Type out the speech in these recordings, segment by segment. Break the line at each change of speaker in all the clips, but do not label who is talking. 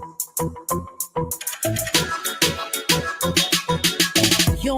You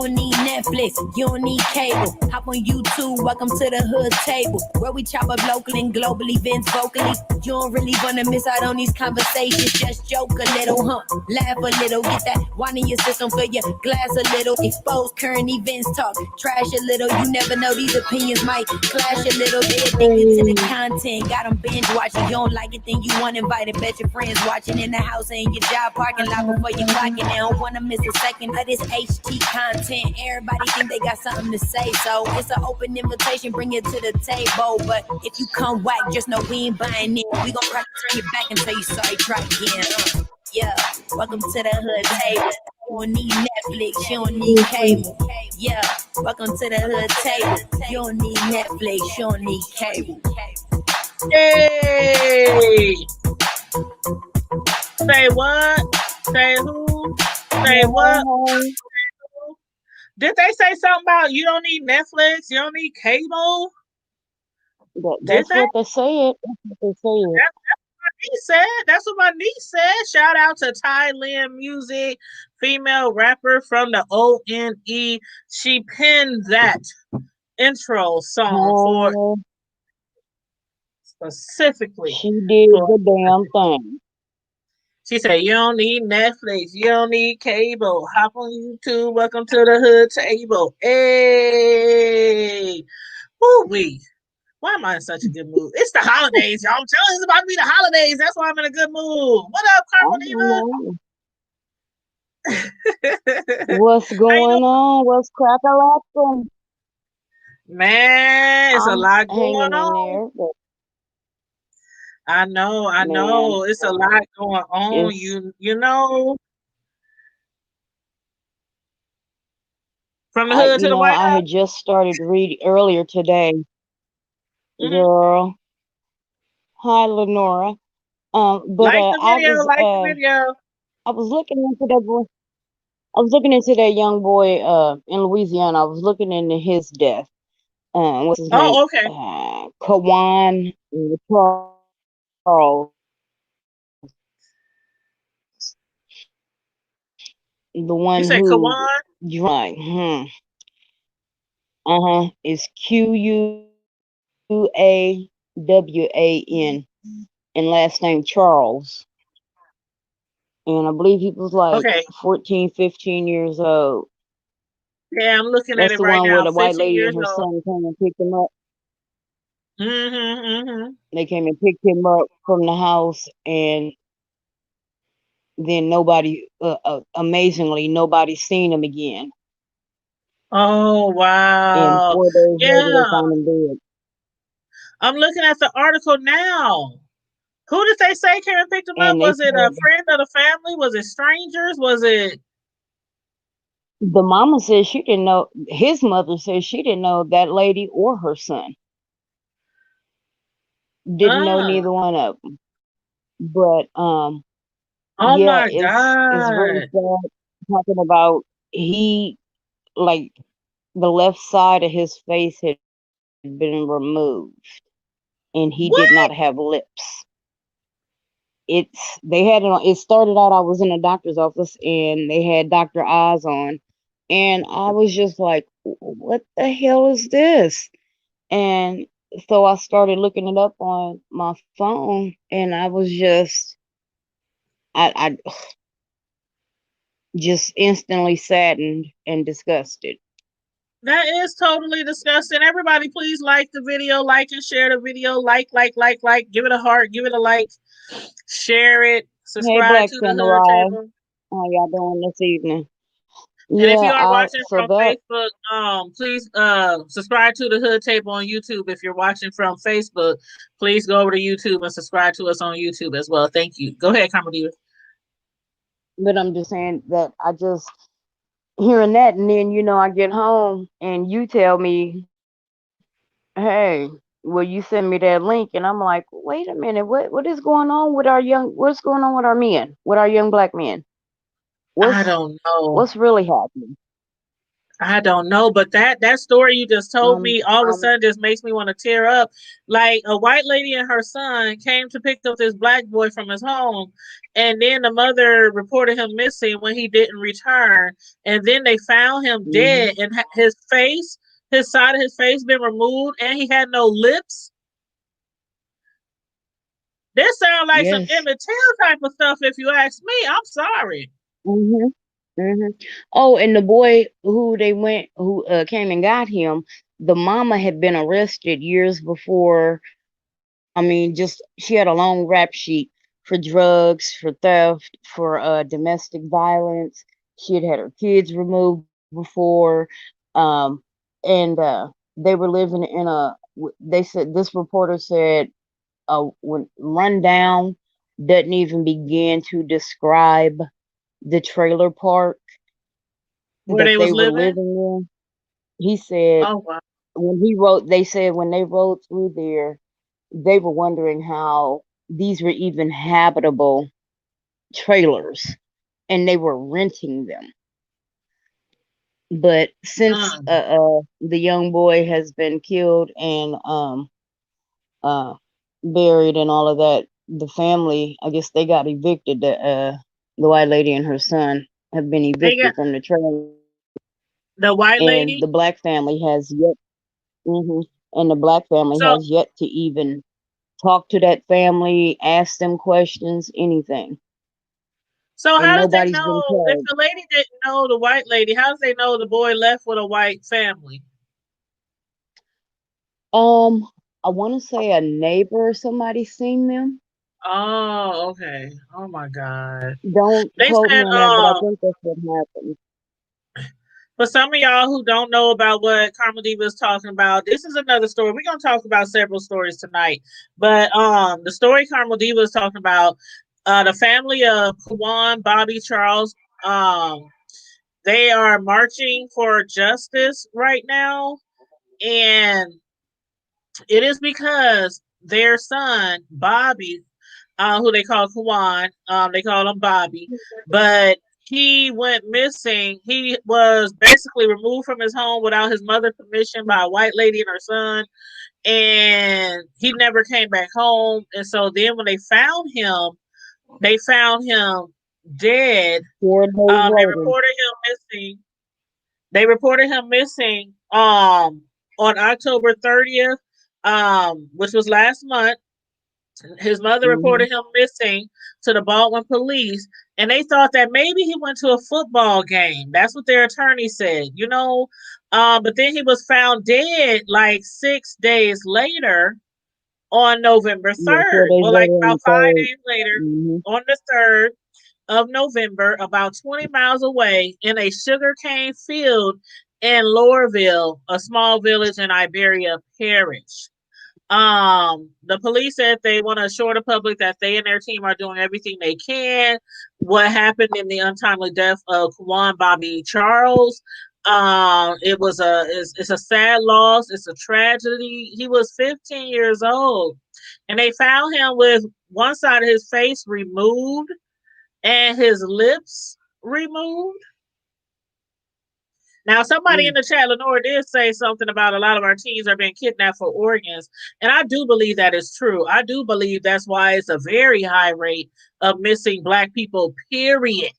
don't need Netflix, you don't need cable. Hop on YouTube, welcome to the hood table, where we chop up local and global events vocally. You don't really wanna miss out on these conversations. Just joke a little, laugh a little, get that wine in your system, fill your glass a little. Expose current events, talk trash a little. You never know, these opinions might clash a little. They addicted to the content, got them binge watching. You don't like it, then you uninvited. Bet your friends watching in the house and your job parking lot before you clock it. They don't wanna miss a second of this HT content. Everybody think they got something to say, so it's an open invitation, bring it to the table. But if you come whack, just know we ain't buying it. We gon' try to turn your back and tell you sorry, try again. Yeah, welcome to the hood table. You don't need Netflix, you don't need cable. Yeah, welcome to the hood table. You don't need Netflix, you don't need cable.
Hey! Say what? Say who? Say what? Did they say something about you don't need Netflix, you don't need cable?
That's what they said. That's what they said.
That's what my niece said. Shout out to Thailand Music, female rapper from the ONE. She penned that intro song for specifically.
She did the damn thing.
She said, you don't need Netflix. You don't need cable. Hop on YouTube. Welcome to the hood table. Hey. Woo-wee. Why am I in such a good mood? It's the holidays, y'all. I'm telling you, it's about to be the holidays. That's why I'm in a good mood. What up,
Carmelita? What's going on? What's crack-a-lacking?
Man, it's a lot going on.
There,
I know. It's a lot going on. You know. From the hood to the White House.
I had just started reading earlier today. Mm-hmm. Girl. Hi, Lenora. But
like the video.
I was looking into that boy. I was looking into that young boy in Louisiana. I was looking into his death. What's his name?
Okay.
Kawan Charles. The one
you said
who
Kawan?
Right. It's Quawan and last name Charles. And I believe he was like 14, 15 years old.
Yeah, I'm looking at it right now.
That's the one where the white lady and her son came and picked him up. They came and picked him up from the house, and then nobody, amazingly, nobody seen him again.
Oh, wow.
And 4 days later, they found him dead.
I'm looking at the article now. Who did they say came and picked him up? Was it a friend of the family? Was it strangers? Was it?
The mama said she didn't know. His mother said she didn't know that lady or her son. Didn't know neither one of them. But
oh my God,
it's really sad. Talking about like the left side of his face had been removed, and he did not have lips. They had it on. It started out, I was in a doctor's office and they had Dr. Oz on, and I was just like, what the hell is this? And so I started looking it up on my phone, and I was just I just instantly saddened and disgusted.
That is totally disgusting. Everybody, please like the video, like and share the video, like, give it a heart, give it a like, share it, subscribe to the Hood Table.
How y'all doing this evening?
And if you are watching from Facebook, please subscribe to the Hood Table on YouTube. If you're watching from Facebook, please go over to YouTube and subscribe to us on YouTube as well. Thank you. Go ahead, Carmelita.
But I'm just saying that I just hearing that, and then I get home and you tell me, hey, will you send me that link? And I'm like, wait a minute, what is going on with what's going on with our men, with our young black men?
I don't know.
What's really happening?
I don't know, but that story you just told
Um,
me all of a
um,
sudden just makes me want to tear up. Like a white lady and her son came to pick up this black boy from his home, and then the mother reported him missing when he didn't return, and then they found him
mhm.
dead, and his face, his side of his face, been removed, and he had no lips. This sounds like some
Yes.
Emmett Till type of stuff. If you ask me, I'm sorry.
Mhm. Mhm. Oh, and the boy who they went, who came and got him, the mama had been arrested years before. I mean, just she had a long rap sheet for drugs, for theft, for domestic violence. She had her kids removed before, um, and they were living in a. They said this reporter said, when rundown doesn't even begin to describe the trailer park
Where
that
they
they
was
were
living?
living in. He said
Oh wow.
when he wrote, they said when they rode through there, they were wondering how these were even habitable trailers and they were renting them. But since
Mm.
the young boy has been killed and uh, buried and all of that, the family, I guess they got evicted. The white lady and her son have been
They got
evicted from the trailer,
the white
and
lady.
the black family has yet, and the black family
So
has yet to even talk to that family, ask them questions, anything,
So
and
how did they
nobody's been
know if
charged.
the lady didn't know the white lady? How did they know the boy left with a white family?
Um, I want to say a neighbor or somebody seen them.
Oh, okay. Oh my God.
Don't
They
quote me
said,
on that, but I think that's what happened.
for some of y'all who don't know about what Karma Diva is talking about, this is another story. We're gonna talk about several stories tonight. But the story Karma Diva is talking about, the family of Kawan, Bobby, Charles, they are marching for justice right now. And it is because their son, Bobby, who they call Kawan, they call him Bobby, but he went missing. He was basically removed from his home without his mother's permission by a white lady and her son, and he never came back home. And so then when they found him dead.
4 days
They
later.
reported him missing. They reported him missing on October 30th, which was last month. His mother
Hmm.
reported him missing to the Baldwin police, and they thought that maybe he went to a football game. That's what their attorney said, you know. But then he was found dead like 6 days later on November
Yeah, 4
3rd.
days
Well, like
later on
about
the
five
third.
days later,
Mm-hmm.
on the 3rd of November, about 20 miles away in a sugarcane field in Lorville, a small village in Iberia Parish. The police said they want to assure the public that they and their team are doing everything they can. What happened in the untimely death of Kwan Bobby Charles? It's a sad loss. It's a tragedy. He was 15 years old, and they found him with one side of his face removed and his lips removed. Now, somebody in
Mm.
the chat, Lenore, did say something about a lot of our teens are being kidnapped for organs. And I do believe that is true. I do believe that's why it's a very high rate of missing Black people, period.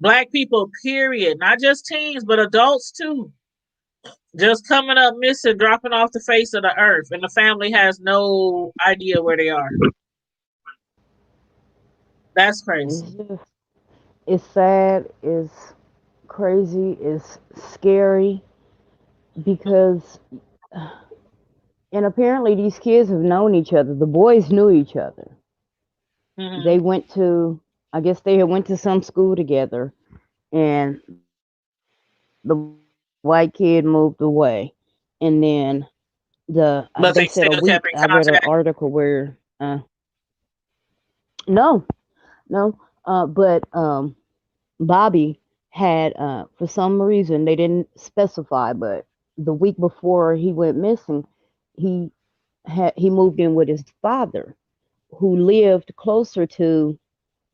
Black people, period. Not just teens, but adults too. Just coming up missing, dropping off the face of the earth. And the family has no idea where they are. That's crazy.
It's just, it's sad, it's crazy, it's scary because, and apparently these kids have known each other. The boys knew each other.
Mm-hmm.
They went to, I guess they had went to some school together, and the white kid moved away, and then
But
they
they
said a
still
week.
kept in
I read an
contact.
article where no, no, but Bobby had for some reason they didn't specify, but the week before he went missing, he he moved in with his father, who lived closer to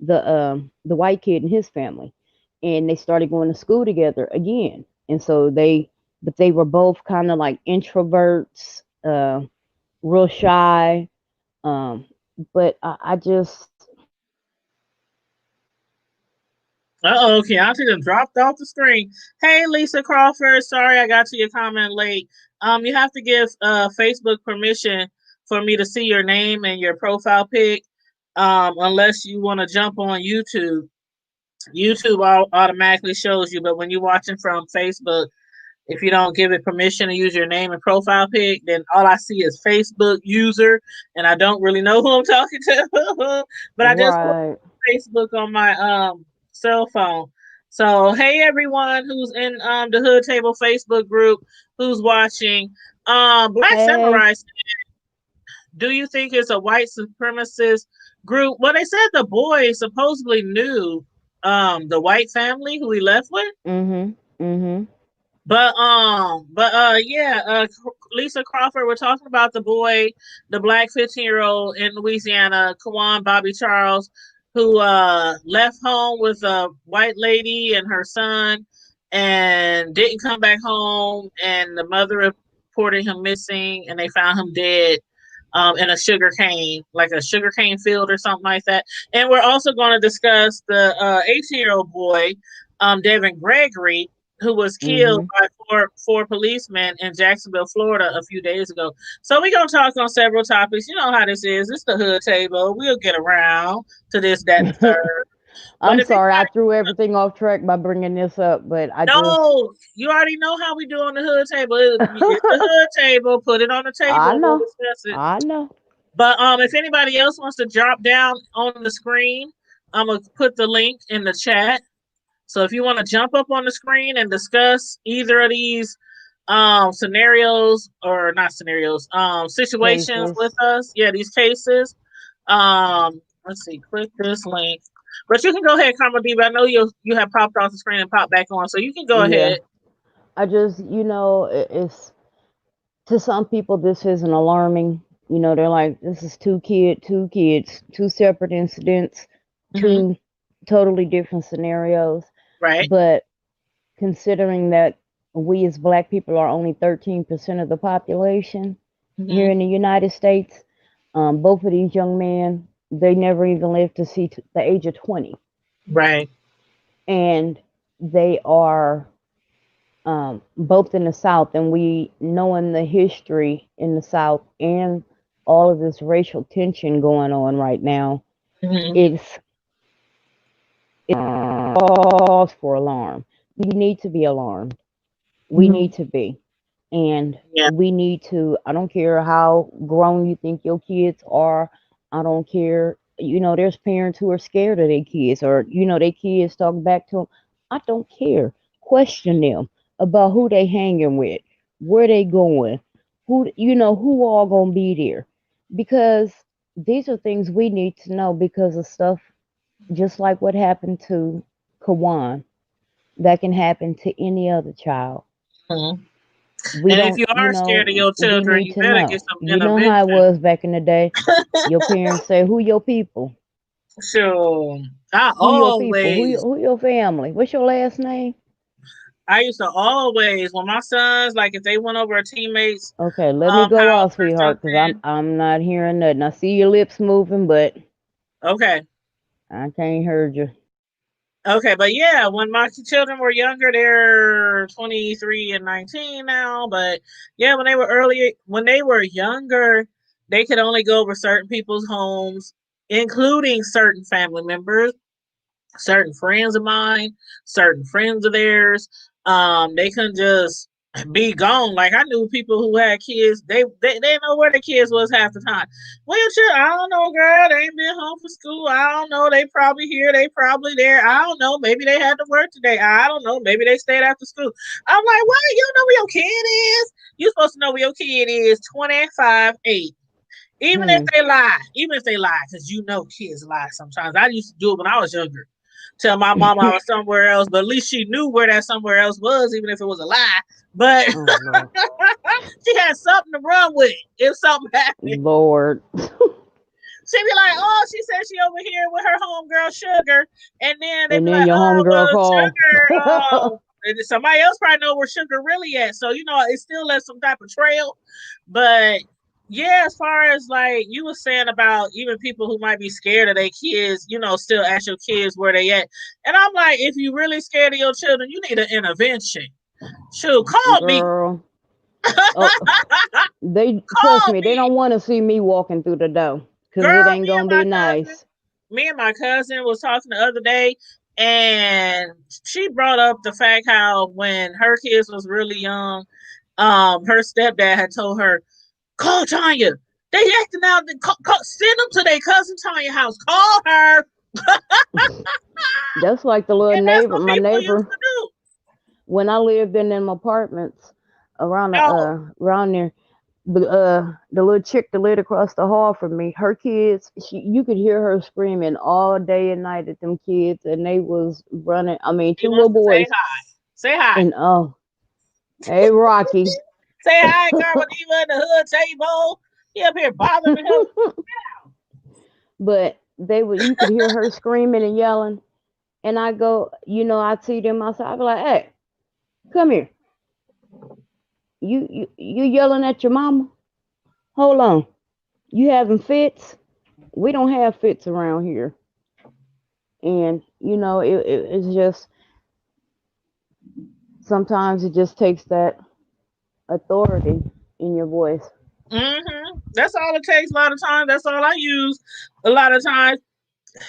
the white kid and his family, and they started going to school together again. And so but they were both kind of like introverts, real shy. Um, but I just,
Uh-oh, Keontae done dropped off the screen. Hey, Lisa Crawford. Sorry I got to your comment late. You have to give Facebook permission for me to see your name and your profile pic, unless you want to jump on YouTube. YouTube automatically shows you, but when you're watching from Facebook, if you don't give it permission to use your name and profile pic, then all I see is Facebook user, and I don't really know who I'm talking to. But I just put
right.
Facebook on my cell phone. So hey everyone who's in the Hood Table Facebook group, who's watching. Black
Hey.
Samurai, do you think it's a white supremacist group? Well, they said the boy supposedly knew the white family who he left with.
Mhm. Mhm.
Yeah, Lisa Crawford, we're talking about the boy, the black 15-year-old in Louisiana, Kawan Bobby Charles, who left home with a white lady and her son and didn't come back home, and the mother reported him missing, and they found him dead in a sugar cane, like a sugar cane field or something like that. And we're also going to discuss the 18-year-old boy, Devon Gregory, who was killed
Mhm.
by four policemen in Jacksonville, Florida, a few days ago. So we're gonna talk on several topics. You know how this is. It's the Hood Table. We'll get around to this, that, and the third. But
I'm
if
sorry, I
anybody,
threw everything off track by bringing this up, but I just,
no, you already know how we do on the Hood Table. It's the Hood Table. Put it on the
I
table and we'll
know,
discuss it.
I know.
But if anybody else wants to drop down on the screen, I'm gonna put the link in the chat. So if you want to jump up on the screen and discuss either of these scenarios, or not scenarios, situations with
Cases.
us, yeah, these cases. Let's see, click this link. But you can go ahead, Karma Diva. I know you have popped off the screen and popped back on, so you can go
Yeah,
ahead.
I just, it's to some people this isn't alarming. They're like, this is two kids, two separate incidents,
Hmm.
two totally different scenarios.
Right.
But considering that we as black people are only 13% of the population here
Hmm.
in the United States, both of these young men, they never even lived to see the age of 20.
Right.
And they are both in the South, and we knowing the history in the South and all of this racial tension going on right now,
Hmm.
it's cause for alarm. We need to be alarmed. We
Hmm.
need to be. And
Yeah.
we need to, I don't care how grown you think your kids are, I don't care. There's parents who are scared of their kids, or, their kids talk back to them. I don't care. Question them about who they hanging with, where they going, who all gonna be there. Because these are things we need to know because of stuff just like what happened to Kawan that can happen to any other child.
Mhm.
We
And if
don't,
you are scared of your
we
children,
need
you
to
better get
know.
some
You know how it
intervention.
was back in the day. Your parents say, "Who your people?
So I
Who your people?
always,
Who your family? What's your last name?"
I used to always, when my sons, like if they went over a teammate's
Okay, let me go
house
out,
or
sweetheart, because
something.
I'm not hearing nothing. I see your lips moving, but
Okay.
I can't hear you.
Okay, but yeah, when my children were younger, they're 23 and 19 now. But yeah, when they were younger, they could only go over certain people's homes, including certain family members, certain friends of mine, certain friends of theirs. They couldn't just be gone. Like I knew people who had kids. They didn't know where the kids was half the time. Well, sure, I don't know, girl. They ain't been home for school. I don't know. They probably here. They probably there. I don't know. Maybe they had to work today. I don't know. Maybe they stayed after school. I'm like, what? You don't know where your kid is? You supposed to know where your kid is 25, 8.
Hmm.
Even if they lie, because you know kids lie sometimes. I used to do it when I was younger. Tell my mom I was somewhere else, but at least she knew where that somewhere else was, even if it was a lie. But
Oh Lord,
she had something to run with if something happened.
Lord.
She be like, oh, she said she over here with her homegirl Sugar, and then they
And
be
then
like,
your
oh,
homegirl
well,
call.
Sugar, and then somebody else probably know where Sugar really at. So it still left some type of trail. But yeah, as far as like you were saying about even people who might be scared of their kids, still ask your kids where they at. And I'm like, if you really scared of your children, you need an intervention. Shoot, call me.
Girl. Oh, they trust
Call
me. They
me.
don't want to see me walking through the door because it
Girl,
ain't gonna be nice.
me and my cousin was talking the other day, and she brought up the fact how when her kids was really young, her stepdad had told her, call Tanya. They acting out. Send them to their cousin Tanya house. Call her.
That's like the little
And that's
neighbor,
what
my
people used
neighbor.
to do.
When I lived in them apartments
Oh,
around there, the little chick that lived across the hall from me, her kids, you could hear her screaming all day and night at them kids, and they was running. I mean,
he
two
wants
little
to say
boys,
hi. Say hi.
and oh, hey Rocky.
Say hi, girl. When he was in the hood table, he up here bothering him.
But you could hear her screaming and yelling, and I go, I see them outside. I be like, hey, come here. You yelling at your mama? Hold on. You having fits? We don't have fits around here. And it's just sometimes it just takes that authority in your voice.
That's all it takes. A lot of times, that's all I use. A lot of times.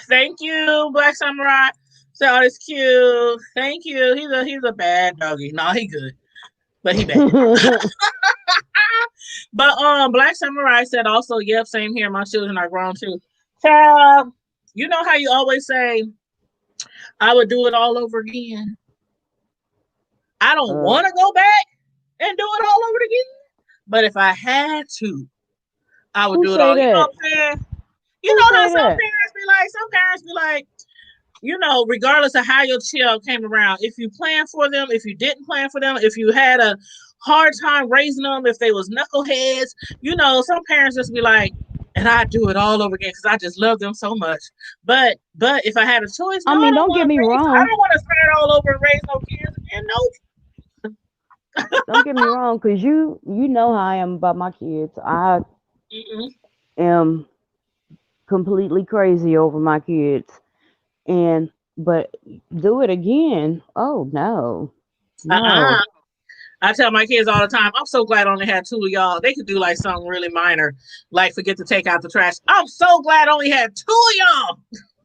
Thank you, Black Samurai. So it's cute. Thank you. He's a bad doggy. No, he good, but he bad. But Black Samurai said also, yep, same here. My children are grown too. Child, you know how you always say, I would do it all over again. I don't want to go back and do it all over again, but if I had to, I would
Who
do it
say
all. You know
that?
what I'm saying? You
Who
know how
say
some
that?
parents be like, regardless of how your child came around, if you planned for them, if you didn't plan for them, if you had a hard time raising them, if they was knuckleheads, some parents just be like, and I do it all over again because I just love them so much. But if I had a choice,
I
no,
mean, don't get me
I
wrong.
don't want to start all over and raise no kids again.
Don't get me wrong, because you know how I am about my kids. I
No.
am completely crazy over my kids. But do it again. Oh no.
Uh-uh.
No.
I tell my kids all the time, I'm so glad I only had two of y'all. They could do like something really minor, like forget to take out the trash. I'm so glad I only had two of y'all.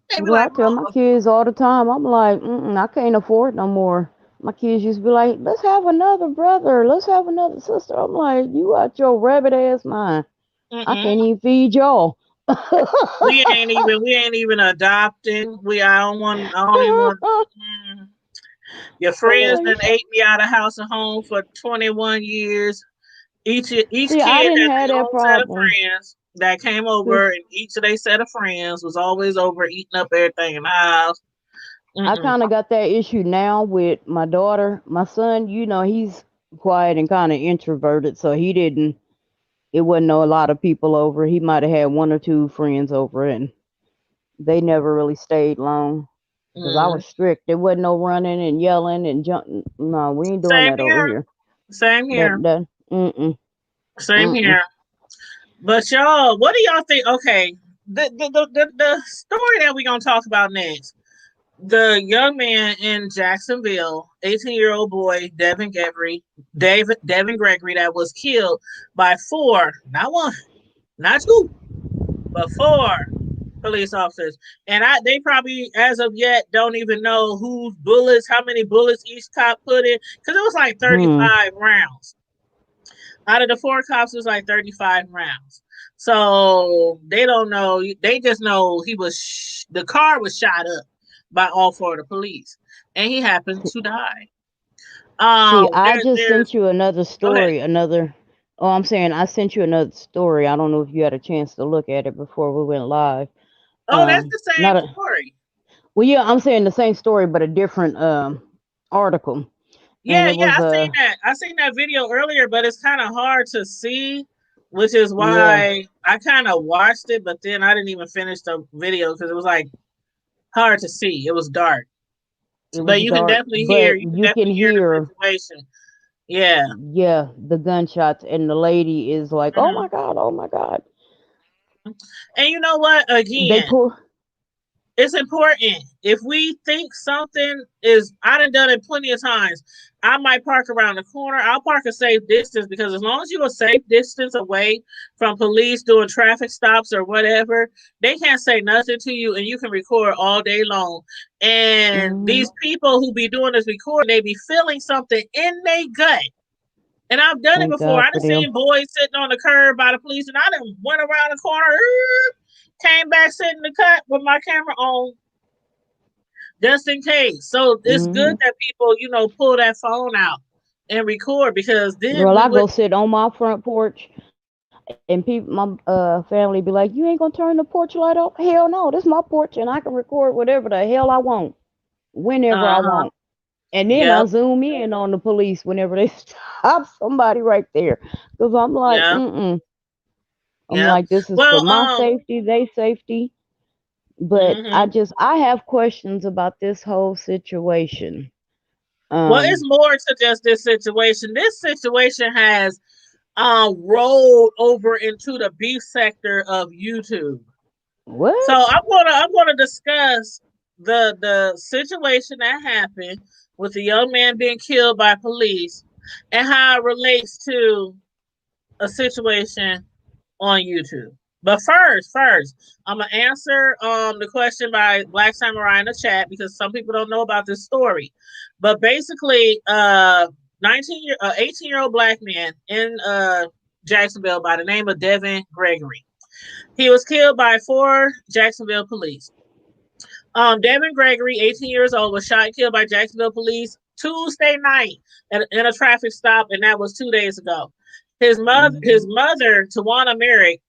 They be
Well, I
like,
tell my
Mama.
kids all the time, I'm like, I can't afford no more. My kids used to be like, let's have another brother, let's have another sister. I'm like, you out your rabbit ass mind. I
Mm-mm.
can't even feed y'all.
We ain't even adopting. I don't even want. Mm. Your friends done ate me out of house and home for 21 years. Each
See, I
kid
didn't
had
have
their
that
own set of
problem.
friends that came over,
'Cause
and each of their set of friends was always over eating up everything in the house.
I
Mm-mm.
kind of got that issue now with my daughter. My son, he's quiet and kind of introverted, so it wasn't a lot of people over. He might have had one or two friends over, and they never really stayed long because I
Mm.
was strict. There wasn't no running and yelling and jumping. No, we ain't doing
Same
that over
here.
here.
Same
That
here.
that mm
Same
mm
here. But y'all, what do y'all think? Okay, the story that we're gonna talk about next. The young man in Jacksonville, 18-year-old boy, Devon Gregory, that was killed by four, not one, not two, but four police officers. And they probably, as of yet, don't even know how many bullets each cop put in, because it was like
mm.
35 rounds. Out of the four cops, it was like 35 rounds. So they don't know. They just know the car was shot up by all four of the police, and he happened to die.
See, I just
There's.
sent you another
Go ahead.
story. Oh, I'm saying I sent you another story. I don't know if you had a chance to look at it before we went live.
Oh, that's the same
Not a
story.
Well, yeah, I'm saying the same story, but a different article, and
Yeah,
it
yeah,
was
I seen that. I seen that video earlier, but it's kind of hard to see which is
Yeah,
why I kind of watched it, but then I didn't even finish the video because it was like hard to see. It was dark,
it
but
was dark, but
you can
you can
definitely hear the
hear,
situation. Yeah.
yeah, the gunshots, and the lady is like, "Oh
Hmm.
my god, oh my god."
And you know what?
They
Again,
pull.
it's important. If we think something is, I done it plenty of times. I might park around the corner. I'll park a safe distance because as long as you're a safe distance away from police doing traffic stops or whatever, they can't say nothing to you and you can record all day long. And
Hmm.
these people who be doing this recording, they be feeling something in their gut. And I've done it
Thank
before.
God
I done
for them.
seen boys sitting on the curb by the police and I done went around the corner, came back, sitting in the cut with my camera on just in case. So it's good
Hmm.
that people, pull that phone out and record because then
Girl,
we
I
would.
go sit on my front porch, and people, my family be like, "You ain't gonna turn the porch light off?" Hell no, this is my porch, and I can record whatever the hell I want, whenever I
Uh huh.
want. And then I
Yep.
zoom in on the police whenever they stop somebody right there, because I'm like,
Yep.
mm-mm. I'm
Yep.
like, this is for
Well.
my safety, they safety. But
Hmm.
I have questions about this whole situation.
Well, it's
Um,
more to just this situation. This situation has rolled over into the beef sector of YouTube. So
what?
I'm gonna discuss the situation that happened with the young man being killed by police and how it relates to a situation on YouTube. But first, I'm gonna answer the question by Black Samurai in the chat because some people don't know about this story. But basically, 18-year-old black man in Jacksonville by the name of Devon Gregory. He was killed by 4 Jacksonville police. Devon Gregory, 18 years old, was shot and killed by Jacksonville police Tuesday night in a traffic stop, and that was 2 days ago. His
Mhm.
mother, Tawana Merrick,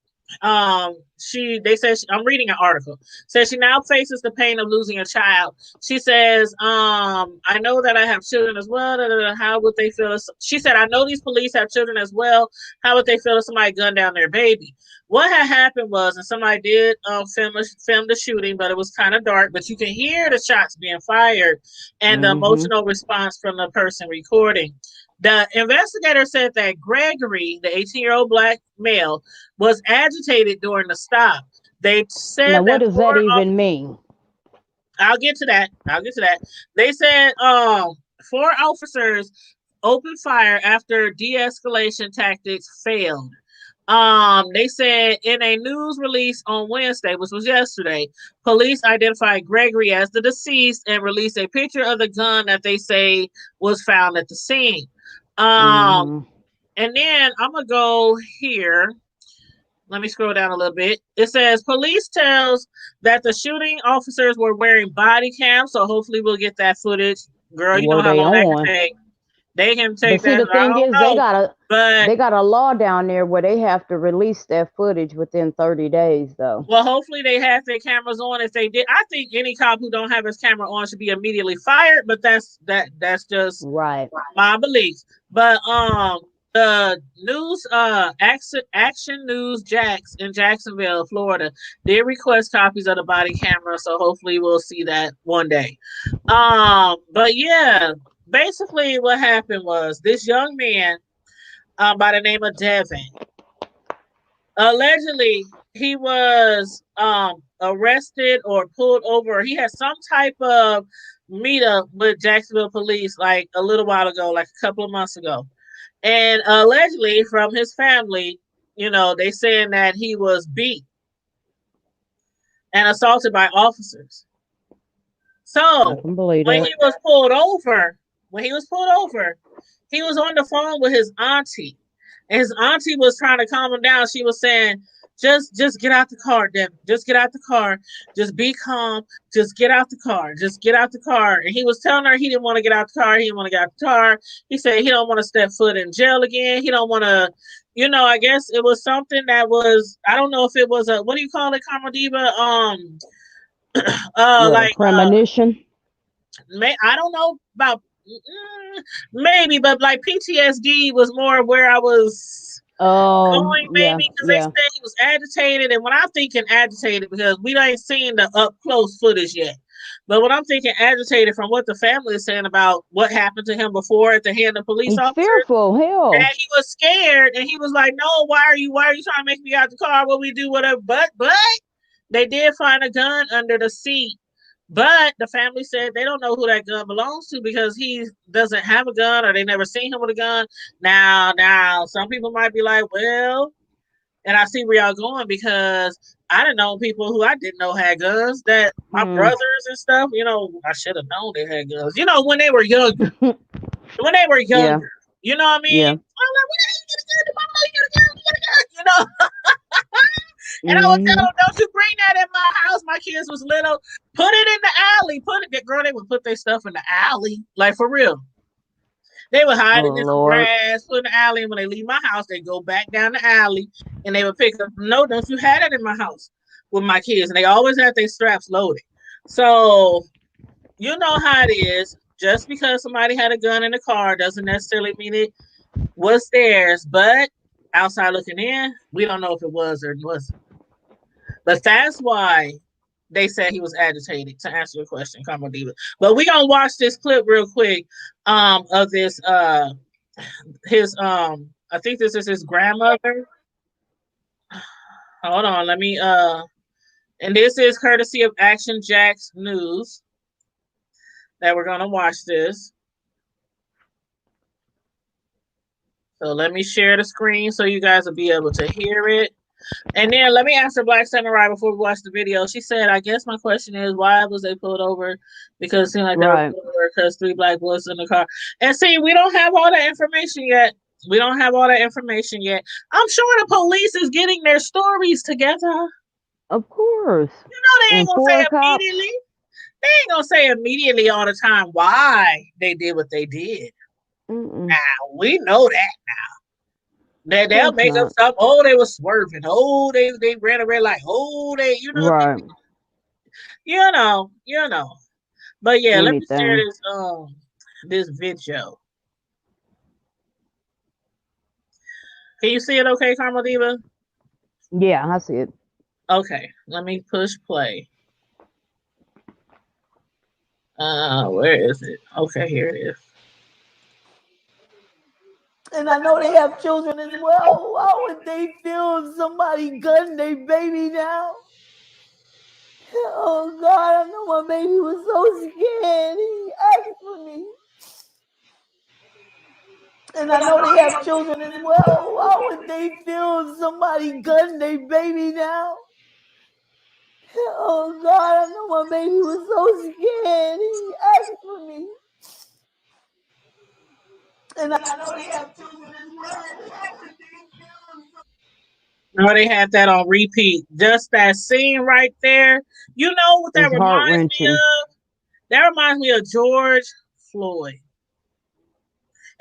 they said I'm reading an article. Says she now faces the pain of losing a child. She says, I know that I have children as well. How would they feel? She said, I know these police have children as well. How would they feel if somebody gunned down their baby? What had happened was, and somebody did film the shooting, but it was kind of dark. But you can hear the shots being fired and the
Mhm.
emotional response from the person recording. The investigator said that Gregory, the 18-year-old black male, was agitated during the stop. They
Now,
said
what
that
does that even mean?
I'll get to that. I'll get to that. They said 4 officers opened fire after de-escalation tactics failed. They said in a news release on Wednesday, which was yesterday, police identified Gregory as the deceased and released a picture of the gun that they say was found at the scene. Um,
Mhm.
and then I'm gonna go here. Let me scroll down a little bit. It says police tells that the shooting officers were wearing body cams, so hopefully we'll get that footage. Girl, you know
Were
how
they
long that can
on?
take. They can
But
take
see,
that.
the
I
thing
don't
is,
know, but
they got a law down there where they have to release that footage within 30 days, though.
well, hopefully they had their cameras on. If they did, I think any cop who don't have his camera on should be immediately fired. But that's just
Right.
my beliefs. But the news Action News Jacks in Jacksonville, Florida, did request copies of the body camera, so hopefully we'll see that one day. But yeah, basically what happened was this young man by the name of Devin, allegedly he was arrested or pulled over. He had some type of meetup with Jacksonville police like a little while ago, like a couple of months ago. And allegedly from his family, they saying that he was beat and assaulted by officers.
I
So
can believe
when
that.
he was pulled over, he was on the phone with his auntie. And his auntie was trying to calm him down. She was saying, just get out the car, Devin. Just get out the car. Just be calm. Just get out the car. Just get out the car. And he was telling her he didn't want to get out the car. He didn't want to get out the car. He said he don't want to step foot in jail again. He don't want to, I guess it was something that was, I don't know if it was a, what do you call it, Karma Diva?
What, a
Like
premonition?
I don't know about maybe, but like PTSD was more where I was. Going,
Yeah,
maybe because they
yeah.
said he was agitated. And when I'm thinking agitated, because we ain't seen the up close footage yet. But when I'm thinking agitated from what the family is saying about what happened to him before at the hand of police
He's
officers,
fearful. Hell.
that he was scared and he was like, "No, why are you trying to make me out the car? What we do, whatever." But they did find a gun under the seat. But the family said they don't know who that gun belongs to because he doesn't have a gun or they never seen him with a gun. Now, some people might be like, well, and I see where y'all going because I didn't know people who I didn't know had guns that my
Hmm.
brothers and stuff, I should have known they had guns, when they were younger, when they were
Yeah,
younger, you know what I mean?
yeah.
I'm like, what the hell you get a gun? Mama, you get a gun, you get a gun, you know? And I would tell
Hmm.
them, don't you bring that in my house. My kids was little. Put it in the alley. Girl, they would put their stuff in the alley. Like, for real. They would hide it
Oh
in some
Lord.
grass, put in the alley. And when they leave my house, they go back down the alley and they would pick up, no, don't you have it in my house with my kids. And they always had their straps loaded. So, you know how it is. Just because somebody had a gun in the car doesn't necessarily mean it was theirs. But outside looking in, we don't know if it was or wasn't. But that's why they said he was agitated, to answer your question, Combo Diva. But we gonna watch this clip real quick of this his I think this is his grandmother. Hold on, let me and this is courtesy of Action Jack's News that we're gonna watch this. So let me share the screen so you guys will be able to hear it. And then let me answer Black Samurai before we watch the video. She said, I guess my question is, why was they pulled over? Because it seemed like they were
Right.
pulled over because 3 black boys in the car. And see, we don't have all that information yet. We don't have all that information yet. I'm sure the police is getting their stories together.
Of course.
They ain't
And
gonna say
four cops.
immediately. They ain't gonna say immediately all the time why they did what they did.
Mm-mm.
Now we know that.
Of
They'll
course
make up
not.
stuff. Oh, they were swerving. Oh, they ran a red light. Oh,
Right.
you know. But yeah, let me share
Anything.
this video. Can you see it okay, Karma Diva?
Yeah, I see it.
Okay, let me push play. Where is it? Okay, here it is.
And I know they have children as well. How would they feel if somebody gunned their baby now? Oh God, I know my baby was so scared. He asked for me. And I know they have children as well. How would they feel if somebody gunned their baby now? Oh God, I know my baby was so scared. He asked for me. And I know they have children as well.
No, they had that on repeat. Just that scene right there. You know what that
It's heart
reminds me
wrenching.
of? That reminds me of George Floyd.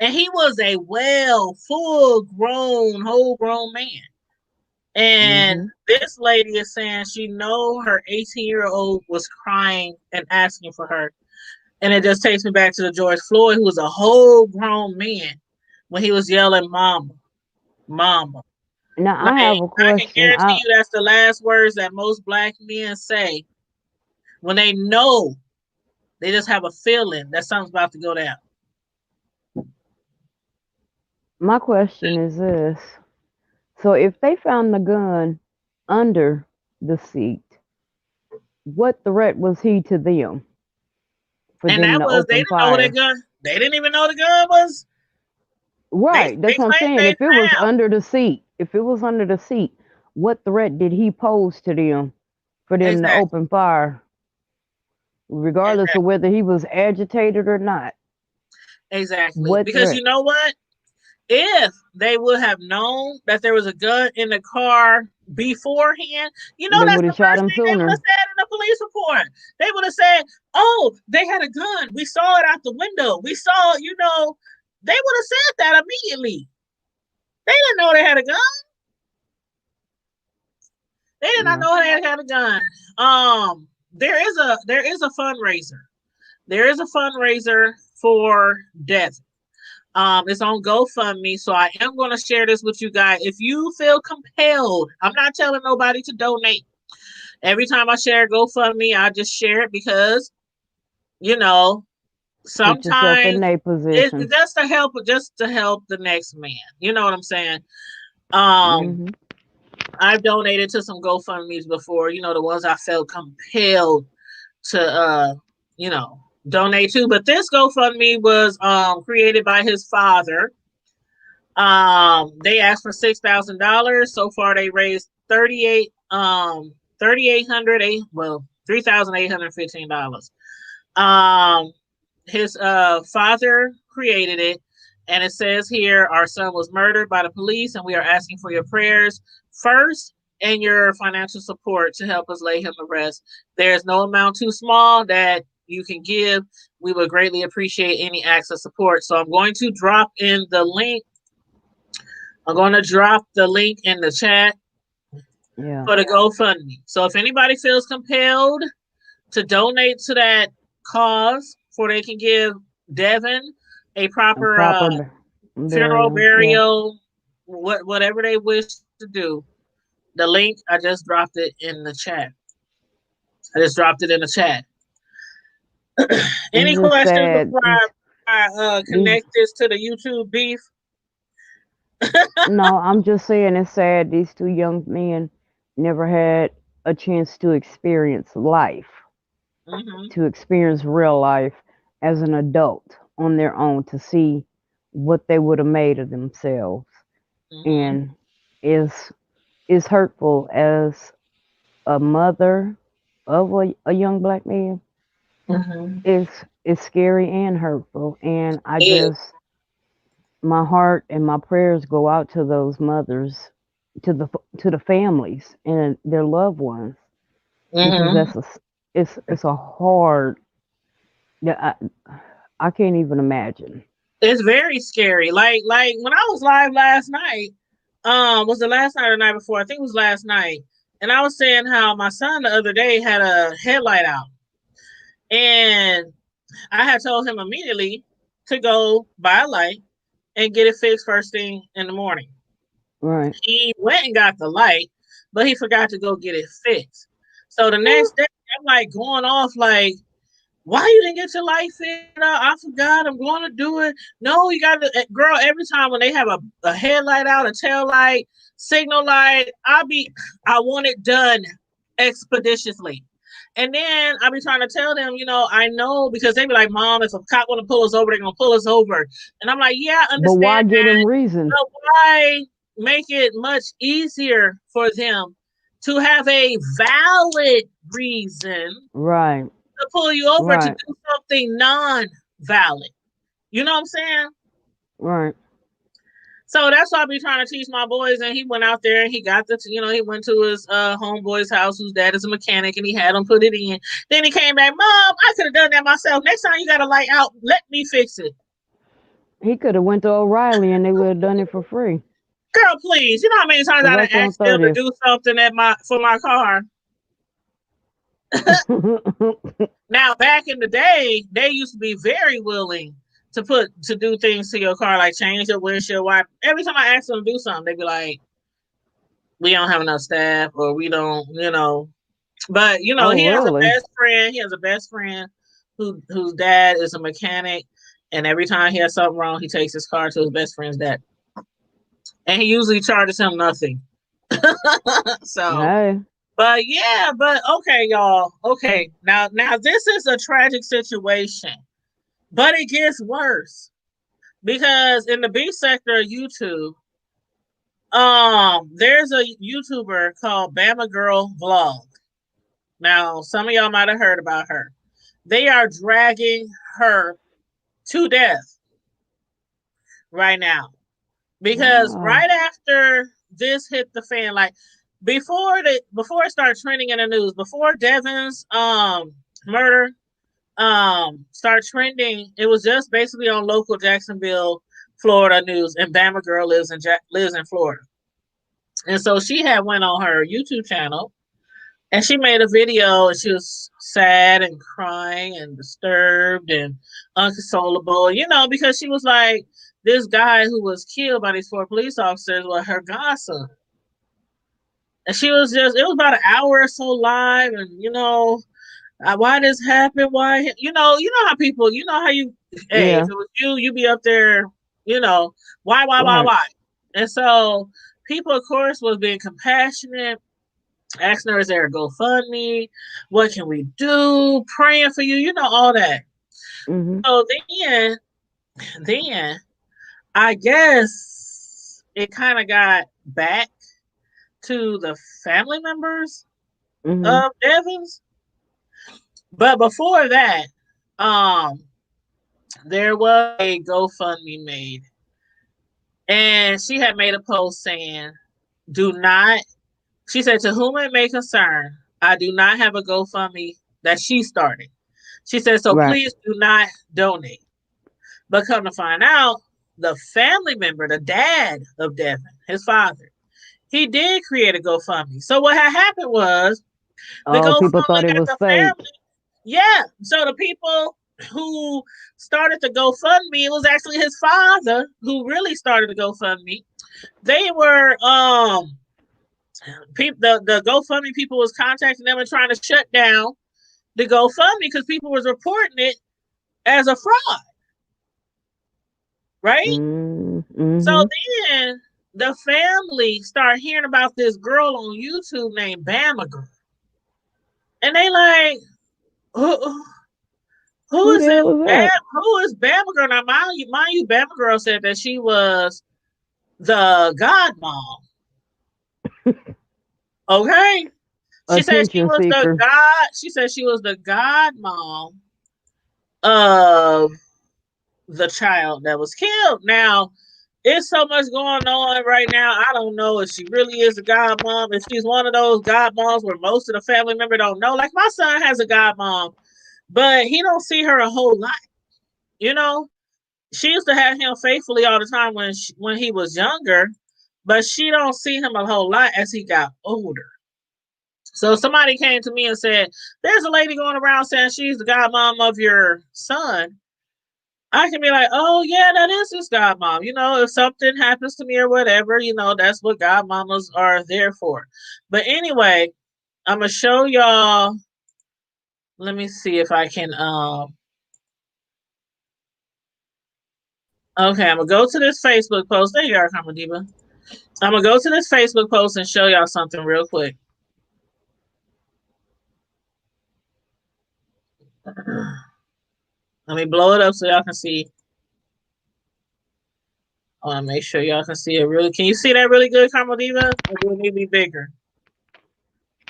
And he was a full grown, whole grown man. And
Hmm.
this lady is saying she know her 18-year-old was crying and asking for her. And it just takes me back to the George Floyd, who was a whole grown man when he was yelling, "Mama, mama."
Now
Like,
I have a
I can
question.
guarantee you that's the last words that most black men say when they know, they just have a feeling that something's about to go down.
My question is this. So if they found the gun under the seat, what threat was he to them for
And
them
that
to
was, they
open
didn't know who that
fire?
gun, they didn't even know the gun was,
Right,
they
that's what I'm
claimed
saying.
they
If it was
found.
under the seat, what threat did he pose to them for them to
Exactly.
open fire, regardless of
Exactly.
whether he was agitated or not?
Exactly.
What
Because you
threat?
know what? If they would have known that there was a gun in the car beforehand,
They
that's
would
the
have shot
first
him
thing they would have
sooner.
said in the police report. They would have said, "Oh, they had a gun. We saw it out the window. We saw, they would have said that immediately. They didn't know they had a gun. They did not
Yeah.
know they had a gun. There is a fundraiser. There is a fundraiser for death. It's on GoFundMe, so I am going to share this with you guys. If you feel compelled, I'm not telling nobody to donate. Every time I share GoFundMe, I just share it because, you know,
Put yourself in
sometimes
their
it's
position.
just to help the next man. You know what I'm saying? Um,
Hmm.
I've donated to some GoFundMe's before, the ones I felt compelled to donate to. But this GoFundMe was created by his father. They asked for $6,000. So far they raised 3,800 well, $3,815. Um his father created it, and it says here, our son was murdered by the police and we are asking for your prayers first and your financial support to help us lay him to rest. There's no amount too small that you can give. We would greatly appreciate any acts of support. So I'm going to drop the link in the chat
Yeah.
for the GoFundMe. So if anybody feels compelled to donate to that cause, for they can give Devon a
A
proper
proper
funeral,
burial. Yeah.
burial, whatever they wish to do. The link, I just dropped it in the chat. I just dropped it in the chat.
It's
Any
just
questions
sad.
before I
These
connect this to the YouTube beef?
No, I'm just saying it's sad these two young men never had a chance to experience life,
Hmm.
to experience real life as an adult on their own, to see what they would have made of themselves.
Hmm.
And is hurtful as a mother of a young black man.
Hmm.
It's scary and hurtful. And I
Yeah.
just, my heart and my prayers go out to those mothers, to the families and their loved ones, because
Hmm.
it's a hard, yeah, I can't even imagine.
It's very scary. Like when I was live last night, was it last night or the night before? I think it was last night. And I was saying how my son the other day had a headlight out. And I had told him immediately to go buy a light and get it fixed first thing in the morning.
Right.
He went and got the light, but he forgot to go get it fixed. So the next day, I'm like going off like, why you didn't get your light fixed out? I forgot. I'm going to do it. No, you got to, girl. Every time when they have a headlight out, a tail light, signal light, I want it done expeditiously. And then I be trying to tell them, I know, because they be like, Mom, if a cop want to pull us over, they're gonna pull us over. And I'm like, yeah, I
But why
understand
give
that,
them reason?
but why make it much easier for them to have a valid reason
Right.
to pull you over to
Right.
do something non-valid? You know what I'm saying?
Right.
So that's why I be trying to teach my boys. And he went out there and he got he went to his homeboy's house, whose dad is a mechanic, and he had him put it in. Then he came back, Mom, I could have done that myself. Next time you got a light out, let me fix it.
He could have went to O'Reilly and they would have done it for free.
Girl, please. You know how many times I done
Right there on
asked them to
30th.
do something for my car. Now, back in the day, they used to be very willing to do things to your car, like change your windshield wiper. Every time I asked them to do something, they'd be like, we don't have enough staff, or we don't. But
Oh,
he has a
really?
best friend. He has a best friend whose dad is a mechanic, and every time he has something wrong, he takes his car to his best friend's dad, and he usually charges him nothing. So,
Hey.
but yeah, but okay, y'all. Okay, now this is a tragic situation, but it gets worse because in the B sector of YouTube, there's a YouTuber called Bama Girl Vlog. Now, some of y'all might have heard about her. They are dragging her to death right now because
Wow.
right after this hit the fan, like before it started trending in the news, before Devon's murder started trending, it was just basically on local Jacksonville, Florida news, and Bama Girl lives in Florida, and so she had went on her YouTube channel. And she made a video and she was sad and crying and disturbed and unconsolable, because she was like, this guy who was killed by these 4 police officers was her godson. And she was just, it was about an hour or so live. And, why this happened? Why, how people, how you, hey, if
Yeah.
it was you, you be up there, why,
Right.
why? And so people, of course, was being compassionate, asking her, is there a GoFundMe? What can we do? Praying for you, all that.
Mhm.
So then I guess it kind of got back to the family members
Mhm.
of Devon's. But before that, um, there was a GoFundMe made. And she had made a post saying, do not, she said, to whom it may concern, I do not have a GoFundMe that she started. She said, so
Right.
please do not donate. But come to find out, the family member, the dad of Devon, his father, he did create a GoFundMe. So what had happened was the
Oh, people thought
GoFundMe
it
that
was
the
fake.
family, yeah. So the people who started the GoFundMe, it was actually his father who really started the GoFundMe. They were the GoFundMe people was contacting them and trying to shut down the GoFundMe because people was reporting it as a fraud, right? So
Mhm.
then the family started hearing about this girl on YouTube named Bama Girl. And they like, who, who
Who
is
the
this
hell is
Bam?
that?
Who is Bama Girl? Now, mind you, Bama Girl said that she was the god mom. Okay, she said she
Attention
was the
seeker.
god. She said she was the god mom of the child that was killed. Now, it's so much going on right now. I don't know if she really is a god mom. If she's one of those god moms where most of the family member don't know. Like my son has a god mom, but he don't see her a whole lot. You know, she used to have him faithfully all the time when he was younger, but she don't see him a whole lot as he got older. So somebody came to me and said, "There's a lady going around saying she's the godmom of your son." I can be like, "Oh yeah, that is his godmom." If something happens to me or whatever, that's what godmamas are there for. But anyway, I'm gonna show y'all. Let me see if I can. Okay, I'm gonna go to this Facebook post. There you are, Kamadiba. I'm gonna go to this Facebook post and show y'all something real quick. Let me blow it up so y'all can see. I want to make sure y'all can see it really. Can you see that really good, Kamadiba? Or do it need to be bigger?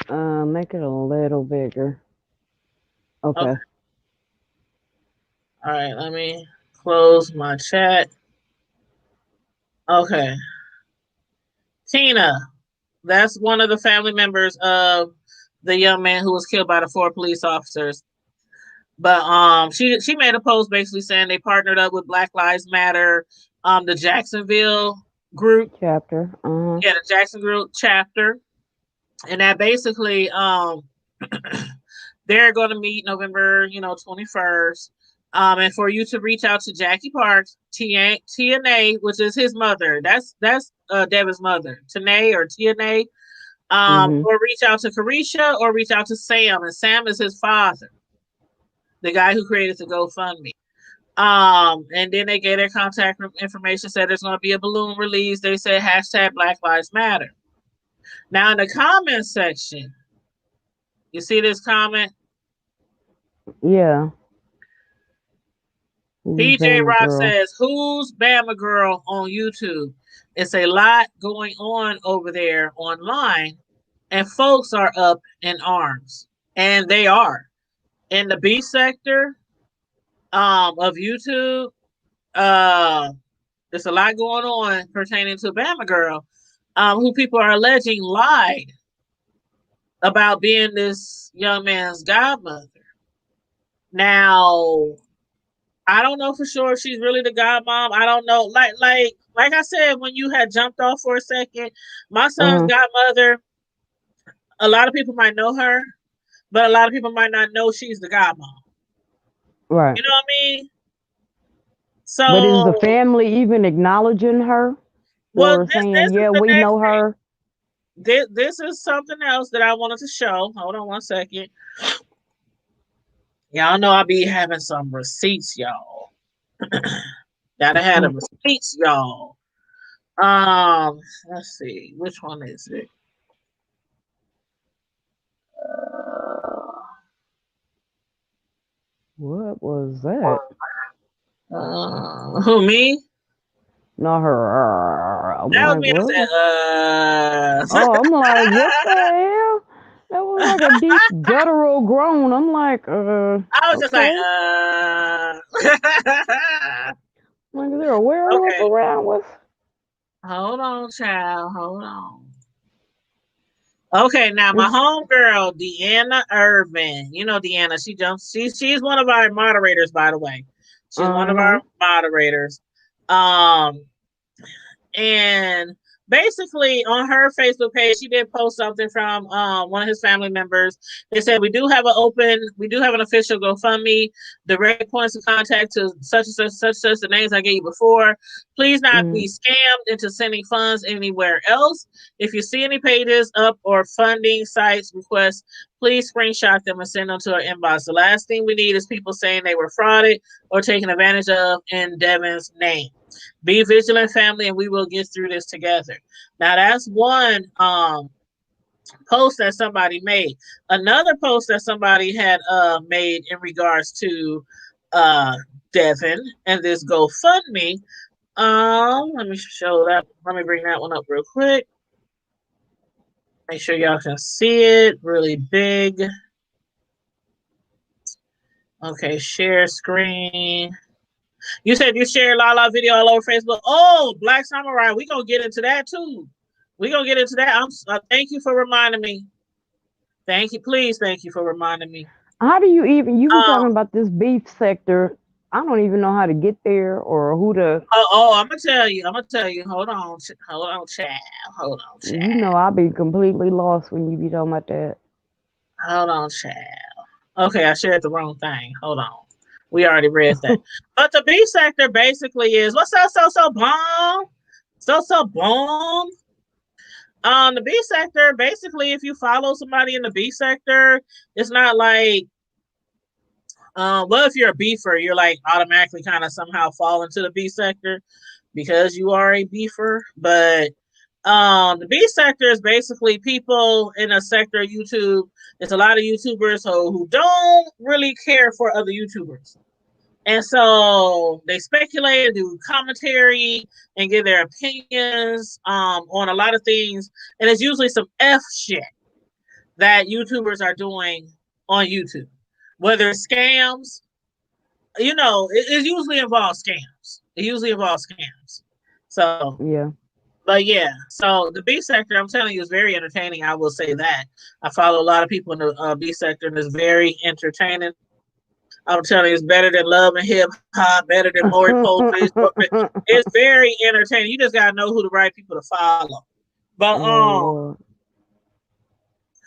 Make it a little bigger.
Okay.
Okay.
All right. Let me close my chat. Okay. Tina, that's one of the family members of the young man who was killed by the 4 police officers. But she made a post basically saying they partnered up with Black Lives Matter, the Jacksonville group.
Chapter. Uh-huh.
Yeah, the Jackson group chapter. And that basically they're going to meet November 21st. And for you to reach out to Jackie Parks, TNA, which is his mother. That's Devon's mother, Tanae or TNA.
Mhm.
Or reach out to Carisha or reach out to Sam. And Sam is his father, the guy who created the GoFundMe. And then they gave their contact information, said there's going to be a balloon release. They said hashtag Black Lives Matter. Now in the comment section, you see this comment?
Yeah. Who's
PJ
Bama
Rock
girl?
says, who's Bama Girl on YouTube? It's a lot going on over there online, and folks are up in arms. And they are. In the B sector of YouTube, uh, there's a lot going on pertaining to Bama Girl, who people are alleging lied about being this young man's godmother. Now, I don't know for sure if she's really the godmom. I don't know. Like I said, when you had jumped off for a second, my son's
Uh-huh.
godmother, a lot of people might know her, but a lot of people might not know she's the godmom.
Right.
You know what I mean?
But is the
So,
family even acknowledging her
well,
or
this
saying,
is
"Yeah,
the
we
next
know
thing.
her"?
This is something else that I wanted to show. Hold on one second. Y'all know I be having some receipts, y'all. Gotta have the receipts, y'all. Let's see, which one is it?
What was that?
Who me?
Not her. I'm
That was
like,
me.
what?
I said,
Oh, I'm like, what the hell? That was like a deep guttural groan. I'm like,
I was just like,
okay. Like, is there a werewolf
okay.
around with?
Hold on, child. Hold on. Okay, now my
It's,
homegirl, Deanna Irvin. You know Deanna. She jumps. She's one of our moderators, by the way. She's one of
uh-huh.
our moderators. Um, and basically on her Facebook page, she did post something from one of his family members. They said we do have an official GoFundMe, direct points of contact to such and such, such such the names I gave you before. Please not
Mm,
be scammed into sending funds anywhere else. If you see any pages up or funding sites requests, please screenshot them and send them to our inbox. The last thing we need is people saying they were frauded or taken advantage of in Devon's name. Be vigilant, family, and we will get through this together. Now that's one post that somebody made. Another post that somebody had made in regards to uh Devon and this GoFundMe. Let me show that. Let me bring that one up real quick. Make sure y'all can see it really big. Okay, share screen. You said you shared Lala video all over Facebook. Oh, Black Samurai, we gonna get into that too. We gonna get into that. Thank you for reminding me. Thank you, please. Thank you for reminding me.
how do you even? You were
Um.
talking about this beef sector. I don't even know how to get there or who to.
I'm gonna tell you. I'm gonna tell you. Hold on, child. Hold on,
You
child.
know, I'll be completely lost when you be talking about that.
Hold on, child. Okay, I shared the wrong thing. Hold on. We already read that. But the B sector basically is what's up, so bomb? So bomb. The B sector, basically, if you follow somebody in the B sector, it's not like well, if you're a beefer, you're like automatically kind of somehow fall into the B sector because you are a beefer. But the B sector is basically people in a sector of YouTube. It's a lot of YouTubers who don't really care for other YouTubers. And so they speculate and do commentary and give their opinions on a lot of things. And it's usually some F shit that YouTubers are doing on YouTube. Whether it's scams, it usually involves scams. It usually involves scams. So,
Yeah.
but yeah, so the B sector, I'm telling you, is very entertaining. I will say that. I follow a lot of people in the B sector, and it's very entertaining. I'm telling you, it's better than Love and Hip Hop, better than Maury Povich. It's very entertaining. You just gotta know who the right people to follow. But
Oh Lord.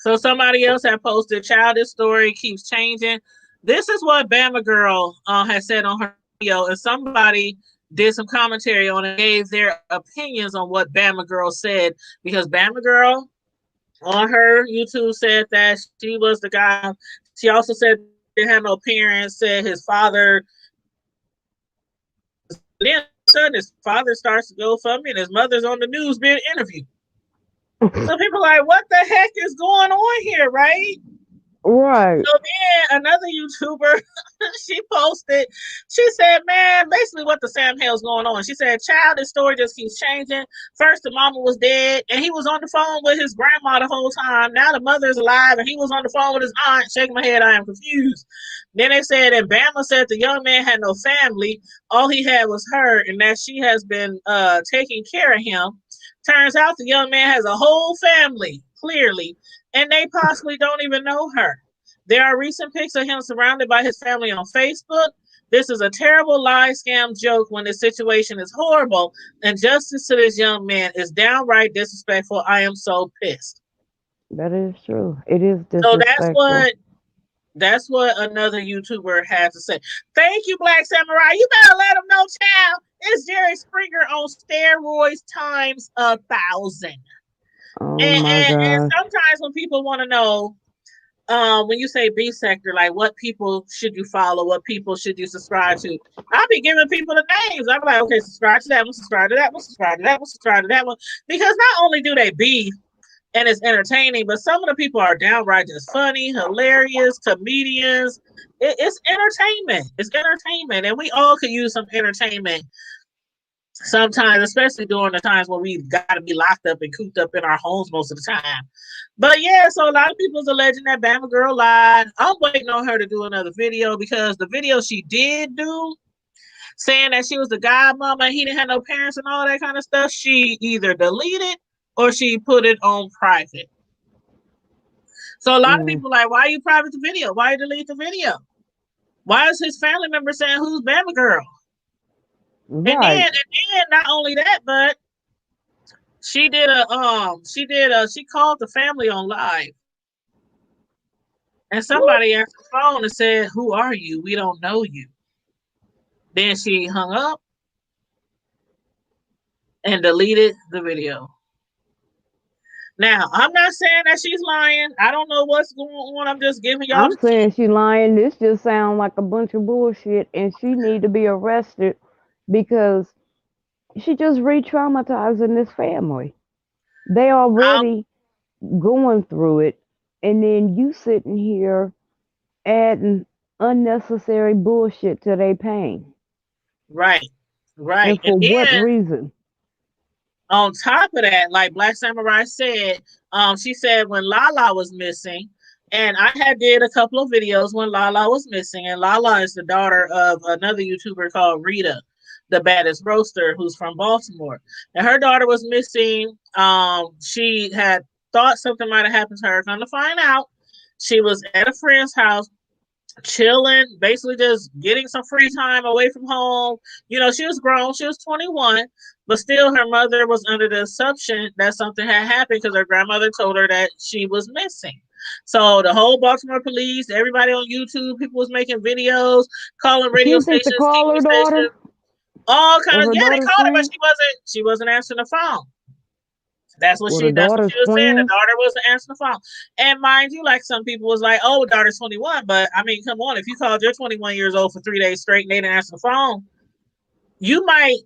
so somebody else had posted, "Childish story keeps changing." This is what Bama Girl has said on her video, and somebody did some commentary on it, gave their opinions on what Bama Girl said, because Bama Girl on her YouTube said that she was the guy. She also said they had no parents, said his father. Then all of a sudden his father starts to go for me, and his mother's on the news being interviewed. So people are like, what the heck is going on here, right?
Right.
So then another YouTuber, she posted, she said, man, basically what the Sam hell's going on. She said, child, this story just keeps changing. First, the mama was dead, and he was on the phone with his grandma the whole time. Now the mother's alive, and he was on the phone with his aunt. Shaking my head, I am confused. Then they said, and Bama said the young man had no family. All he had was her, and that she has been taking care of him. Turns out the young man has a whole family, clearly, and they possibly don't even know her. There are recent pics of him surrounded by his family on Facebook. This is a terrible lie, scam, joke when the situation is horrible, and justice to this young man is downright disrespectful. I am so pissed.
That is true. It is
So that's
disrespectful.
what That's what another YouTuber had to say. Thank you, Black Samurai. You better let them know, child. It's Jerry Springer on steroids times 1,000.
Oh
And,
my
and
gosh.
sometimes when people want to know, when you say B sector, like what people should you follow, what people should you subscribe to, I'll be giving people the names. I'm like, okay, subscribe to that one, subscribe to that one, subscribe to that one, subscribe to that one. Because not only do they beef and it's entertaining, but some of the people are downright just funny, hilarious, comedians. It's entertainment. It's entertainment. And we all could use some entertainment sometimes, especially during the times when we got to be locked up and cooped up in our homes most of the time. But yeah, so a lot of people's alleging that Bama girl lied. I'm waiting on her to do another video because the video she did do, saying that she was the godmama, he didn't have no parents and all that kind of stuff, she either deleted or she put it on private. So a lot of
Mm,
people are like, why you private the video? Why you delete the video? Why is his family member saying who's Bama girl?
right.
And then not only that, but she called the family on live, and
What?
somebody answered the phone and said, "Who are you? We don't know you." Then she hung up and deleted the video. Now, I'm not saying that she's lying. I don't know what's going on. I'm just giving y'all
I'm
the tea.
saying she lying. This just sounds like a bunch of bullshit, and she need to be arrested because she just re-traumatizing this family. They
Um,
already going through it, and then you sitting here adding unnecessary bullshit to their pain.
right, right.
And
And
for what
then
reason?
on top of that, like Black Samurai said, she said when Lala was missing, and I had did a couple of videos when Lala was missing, and Lala is the daughter of another YouTuber called Rita, the baddest roaster, who's from Baltimore, and her daughter was missing. She had thought something might have happened to her. Come to find out, she was at a friend's house chilling, basically just getting some free time away from home. You know, she was grown, she was 21, but still her mother was under the assumption that something had happened because her grandmother told her that she was missing. So the whole Baltimore police, everybody on YouTube, people was making videos, calling
She
radio
didn't think to
stations,
call
TV
her daughter
stations, all
or
kind of
her
yeah, they
daughter's
called her, but
friend
she wasn't answering the phone.
or the
That's what
daughter's
she was saying. The
friends.
daughter wasn't answering the phone. And mind you, like some people was like, oh, daughter's 21. But I mean, come on, if you called your 21 years old for 3 days straight and they didn't answer the phone, you might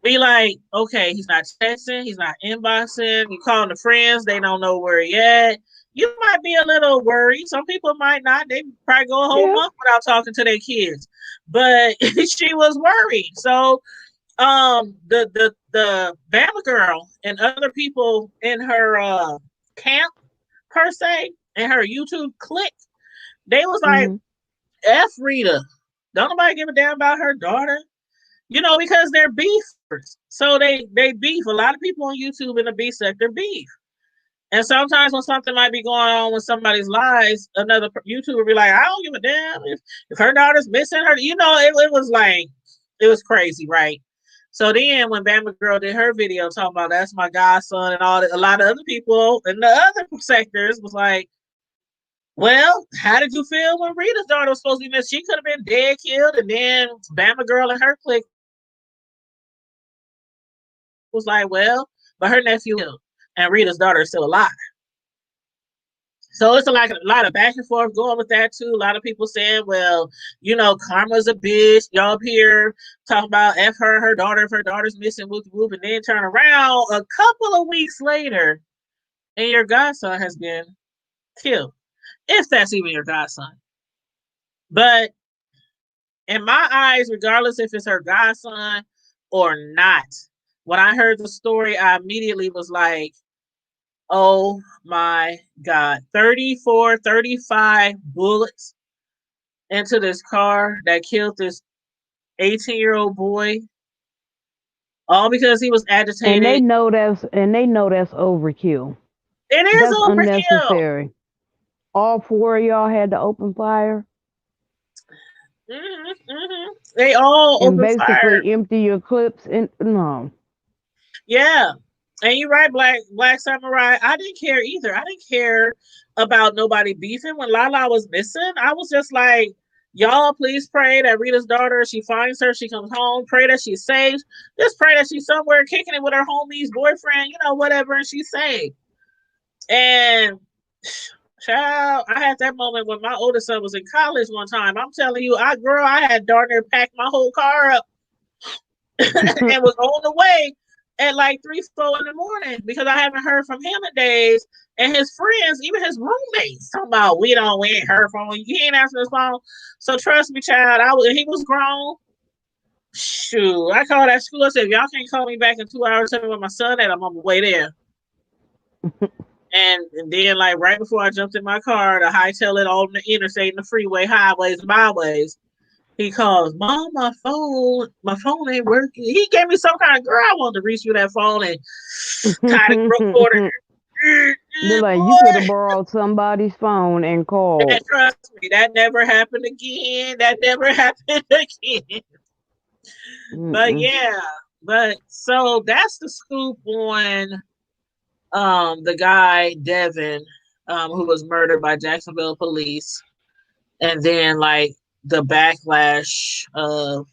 be like, okay, he's not texting, he's not inboxing, you calling the friends, they don't know where he at. You might be a little worried. Some people might not. They probably go a whole
Yeah.
month without talking to their kids. But she was worried. So the Bama girl and other people in her camp per se and her YouTube clique, they was like,
Hmm.
F Rita. Don't nobody give a damn about her daughter. You know, because they're beefers. So they beef. A lot of people on YouTube in the B sector beef. And sometimes when something might be going on with somebody's lives, another YouTuber be like, I don't give a damn if her daughter's missing her. You know, it was like, it was crazy, right? So then when Bama Girl did her video talking about that's my godson and all that, a lot of other people in the other sectors was like, well, how did you feel when Rita's daughter was supposed to be missing? She could have been dead, killed, and then Bama Girl and her clique was like, well, but her nephew killed, and Rita's daughter is still alive. So it's like a lot of back and forth going with that too. A lot of people saying, well, you know, karma's a bitch. Y'all up here talking about F her, her daughter, if her daughter's missing, whoop whoop, and then turn around a couple of weeks later and your godson has been killed. If that's even your godson. But in my eyes, regardless if it's her godson or not, when I heard the story, I immediately was like, oh my God. 34, 35 bullets into this car that killed this 18-year-old boy, all because he was
And
agitated.
they know that's overkill.
It is
That's
overkill.
unnecessary. All four of y'all had to open fire
They all
and
opened fire.
basically empty your clips. And no,
Yeah. And you're right, Black Samurai. I didn't care either. I didn't care about nobody beefing when Lala was missing. I was just like, y'all, please pray that Rita's daughter, she finds her, she comes home. Pray that she's safe. Just pray that she's somewhere kicking it with her homie's boyfriend, whatever, and she's safe. And child, I had that moment when my oldest son was in college one time. I'm telling you, I had darn near packed my whole car up and was on the way at like 3, 4 in the morning because I haven't heard from him in days. And his friends, even his roommates, talking about we ain't heard from him. He ain't answering his phone. So trust me, child, he was grown. Shoot, I called that school. I said, if y'all can't call me back in 2 hours, tell me where my son at. I'm on my way there. And then, like right before I jumped in my car to hightail it on the interstate and the freeway, highways, byways, he calls, Mom, my phone ain't working. He gave me some kind of girl. I wanted to reach through that phone and kind of record it.
They're like, you could have borrowed somebody's phone and called.
Trust me, that never happened again. That never happened again. But yeah, so that's the scoop on the guy Devon, who was murdered by Jacksonville police, and then like the backlash of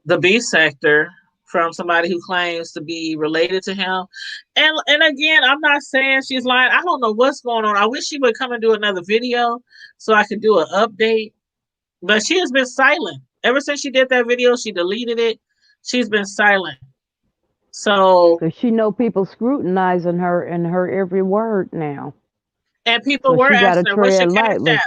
the B sector from somebody who claims to be related to him. And again, I'm not saying she's lying. I don't know what's going on. I wish she would come and do another video so I could do an update. But she has been silent. Ever since she did that video, she deleted it. She's been silent. So
she know people scrutinizing her and her every word now.
And people were
she
asking her, what's your cash
lightly.
app?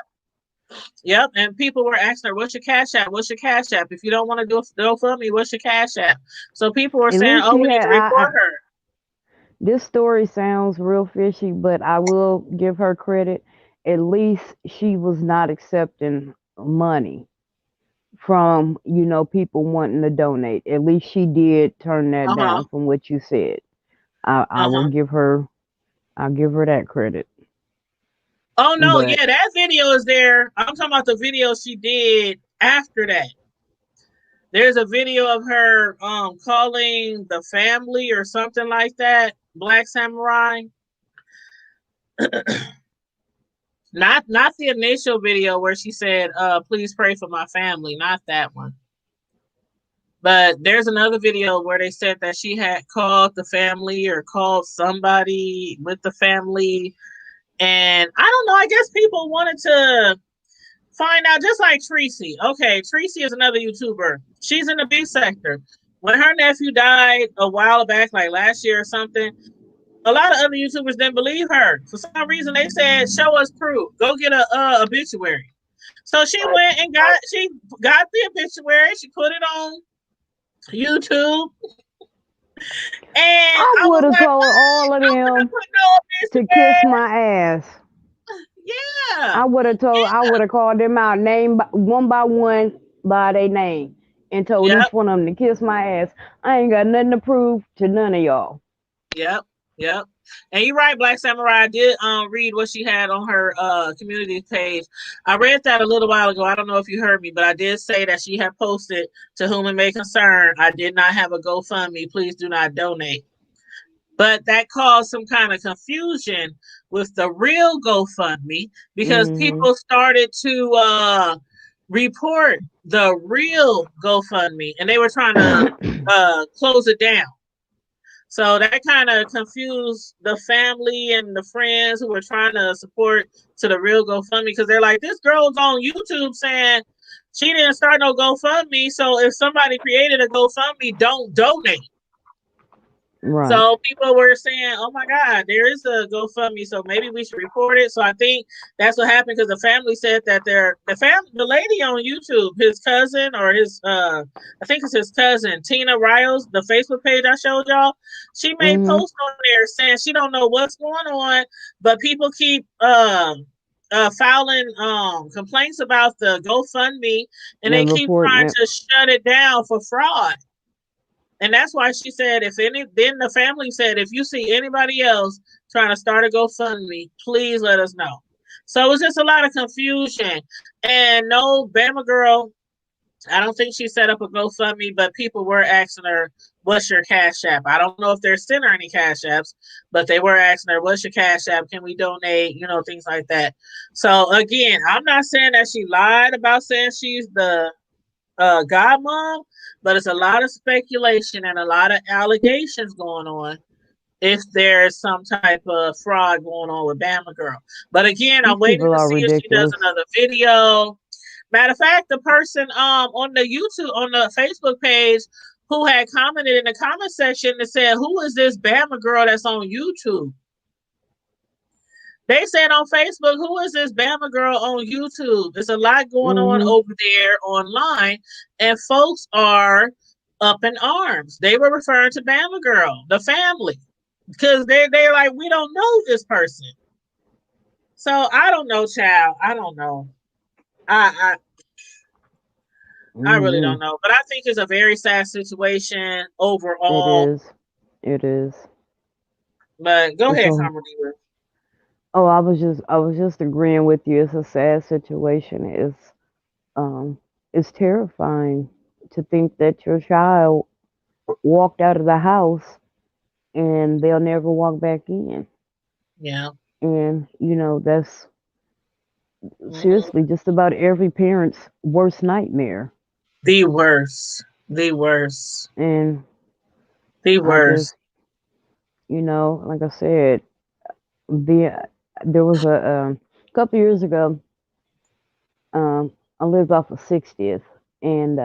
Yep, and people were asking her, what's your cash app? What's your cash app? If you don't want to do it for me, what's your cash app? So people were saying, oh, we need to report her.
This story sounds real fishy, but I will give her credit. At least she was not accepting money from, people wanting to donate. At least she did turn that down from what you said. I will give her, I'll give her that credit.
Oh, no, yeah, that video is there. I'm talking about the video she did after that. There's a video of her calling the family or something like that, Black Samurai. Not the initial video where she said, please pray for my family. Not that one. But there's another video where they said that she had called the family or called somebody with the family. And I don't know, I guess people wanted to find out, just like Tracy. Okay, Tracy is another YouTuber. She's in the B sector. When her nephew died a while back, like last year or something, a lot of other YouTubers didn't believe her. For some reason, they said, show us proof. Go get a obituary. So she went and got the obituary. She put it on YouTube. And
I would have told all of them to kiss my ass.
Yeah.
I would have called them out one by one by their name and told each one of them to kiss my ass. I ain't got nothing to prove to none of y'all.
Yep. And you're right, Black Samurai. I did read what she had on her community page. I read that a little while ago. I don't know if you heard me, but I did say that she had posted, to whom it may concern, I did not have a GoFundMe. Please do not donate. But that caused some kind of confusion with the real GoFundMe because people started to report the real GoFundMe and they were trying to close it down. So that kind of confused the family and the friends who were trying to support to the real GoFundMe because they're like, this girl's on YouTube saying she didn't start no GoFundMe. So if somebody created a GoFundMe, don't donate. Right. So people were saying, oh my God, there is a GoFundMe, so maybe we should report it. So I think that's what happened because the family said that the lady on YouTube, his cousin or I think it's his cousin, Tina Riles, the Facebook page I showed y'all, she made posts on there saying she don't know what's going on, but people keep filing complaints about the GoFundMe and they keep trying to shut it down for fraud. And that's why she said, then the family said, if you see anybody else trying to start a GoFundMe, please let us know. So it was just a lot of confusion. And no, Bama Girl, I don't think she set up a GoFundMe, but people were asking her, "What's your Cash App?" I don't know if they're sending her any Cash Apps, but they were asking her, "What's your Cash App? Can we donate?" Things like that. So again, I'm not saying that she lied about saying she's the godmom, but it's a lot of speculation and a lot of allegations going on if there's some type of fraud going on with Bama Girl. But again, I'm
These
waiting
people
to
are
see if she does
ridiculous.
another video. Matter of fact, the person on the YouTube on the Facebook page who had commented in the comment section that said, "Who is this Bama girl that's on YouTube?" They said on Facebook, "Who is this Bama girl on YouTube?" There's a lot going on
Mhm.
over there online, and folks are up in arms. They were referring to Bama girl, the family, because they're like, "We don't know this person." So I don't know, child. I don't know. I I really don't
Mhm.
know, but I think it's a very sad situation
It
overall.
is. It is.
But go
It's
ahead,
a.
Carmelita.
Oh, I was just agreeing with you. It's a sad situation. Um it's terrifying to think that your child walked out of the house and they'll never walk back in.
Yeah.
And that's
Mhm.
seriously just about every parent's worst nightmare.
The worst. The worst.
And
The
I just,
worst.
like I said, the there was a couple years ago. Um, I lived off of 60th, and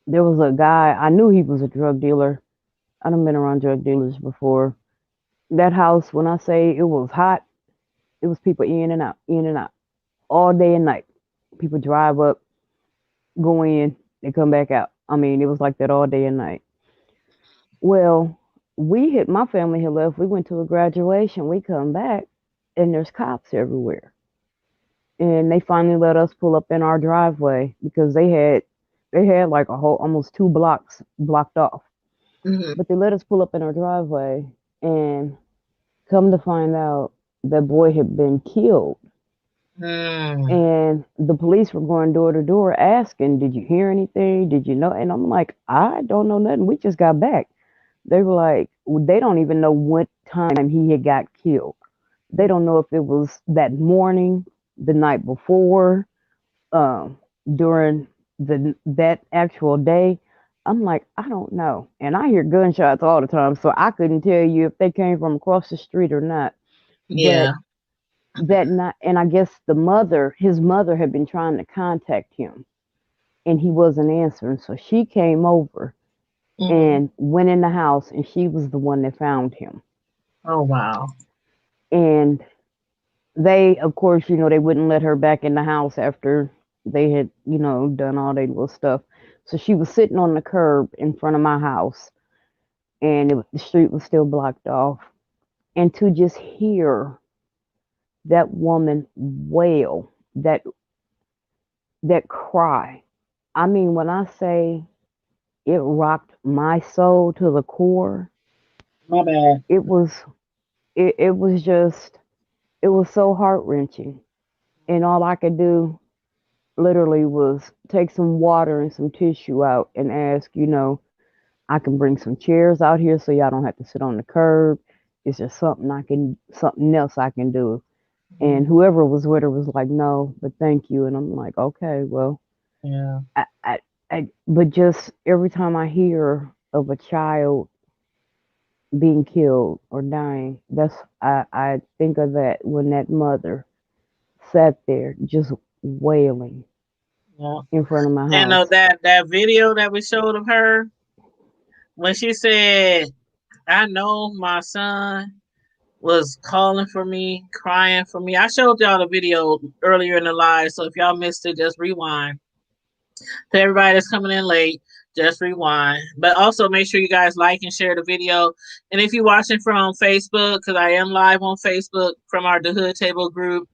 there was a guy. I knew he was a drug dealer. I done been around drug dealers before. That house, when I say it was hot, it was people in and out, all day and night. People drive up, go in, they come back out. I mean, it was like that all day and night. Well, my family had left. We went to a graduation. We come back, and there's cops everywhere. And they finally let us pull up in our driveway because they had like a whole almost 2 blocks blocked off.
Hmm.
But they let us pull up in our driveway, and come to find out, that boy had been killed.
Mm.
And the police were going door to door asking, "Did you hear anything? Did you know?" And I'm like, "I don't know nothing. We just got back." They were like, they don't even know what time he had got killed. They don't know if it was that morning, the night before, um, during that actual day. I'm like, I don't know. And I hear gunshots all the time, so I couldn't tell you if they came from across the street or not. But
Yeah.
that night, and I guess his mother had been trying to contact him, and he wasn't answering. So she came over
Hmm.
and went in the house, and she was the one that found him.
Oh wow.
And they, of course, they wouldn't let her back in the house after they had, done all their little stuff. So she was sitting on the curb in front of my house, and the street was still blocked off. And to just hear that woman wail, that cry, I mean, when I say it rocked my soul to the core,
My bad.
it was, it was so heart wrenching. And all I could do literally was take some water and some tissue out and ask, I can bring some chairs out here so y'all don't have to sit on the curb. Is there something else I can do? And
Mhm.
whoever was with her was like, no, but thank you. And I'm like, okay, well,
Yeah.
I, I, but just every time I hear of a child being killed or dying, I think of that when that mother sat there just wailing
Yeah.
in front of my
And
house.
that video that we showed of her when she said, "I know my son was calling for me, crying for me." I showed y'all the video earlier in the live, so if y'all missed it, just rewind. To everybody that's coming in late, just rewind. But also make sure you guys like and share the video. And if you're watching from Facebook, because I am live on Facebook from our The Hood Table group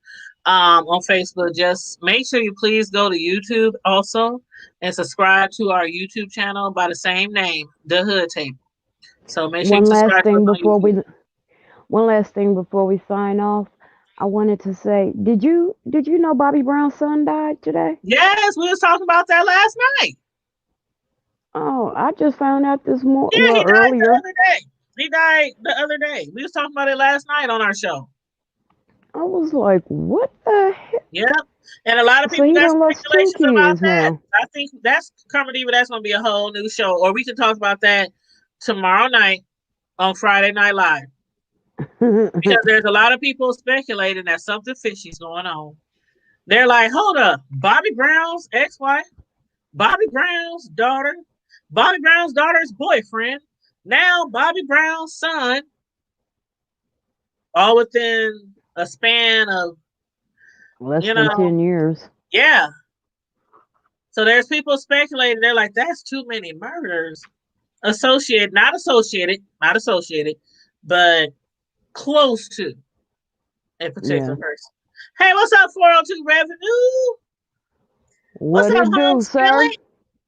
on Facebook, just make sure you please go to YouTube also and subscribe to our YouTube channel by the same name, The Hood Table. So make sure you
One last
subscribe to us
thing
on
before
YouTube.
we one last thing before we sign off. I wanted to say, did you know Bobby Brown's son died today?
Yes, we was talking about that last night.
Oh, I just found out this
Yeah, he died the
earlier.
other day. He died the other day. We was talking about it last night on our show.
I was like, what the heck?
Yep. And a lot of
So
people
he
got
done lost two
speculations about
kids
that.
now.
I think that's Kermit Diva. That's going to be a whole new show. Or we can talk about that tomorrow night on Friday Night Live. Because there's a lot of people speculating that something fishy's going on. They're like, hold up, Bobby Brown's ex-wife, Bobby Brown's daughter, Bobby Brown's daughter's boyfriend, now Bobby Brown's son, all within a span of,
Less
you
than
know,
10 years.
yeah. So there's people speculating. They're like, that's too many murders not associated, but close to a particular
Yeah.
person. Hey, what's up, 402 Revenue? What's
What
up,
it
Home
do, sir?
Skillet?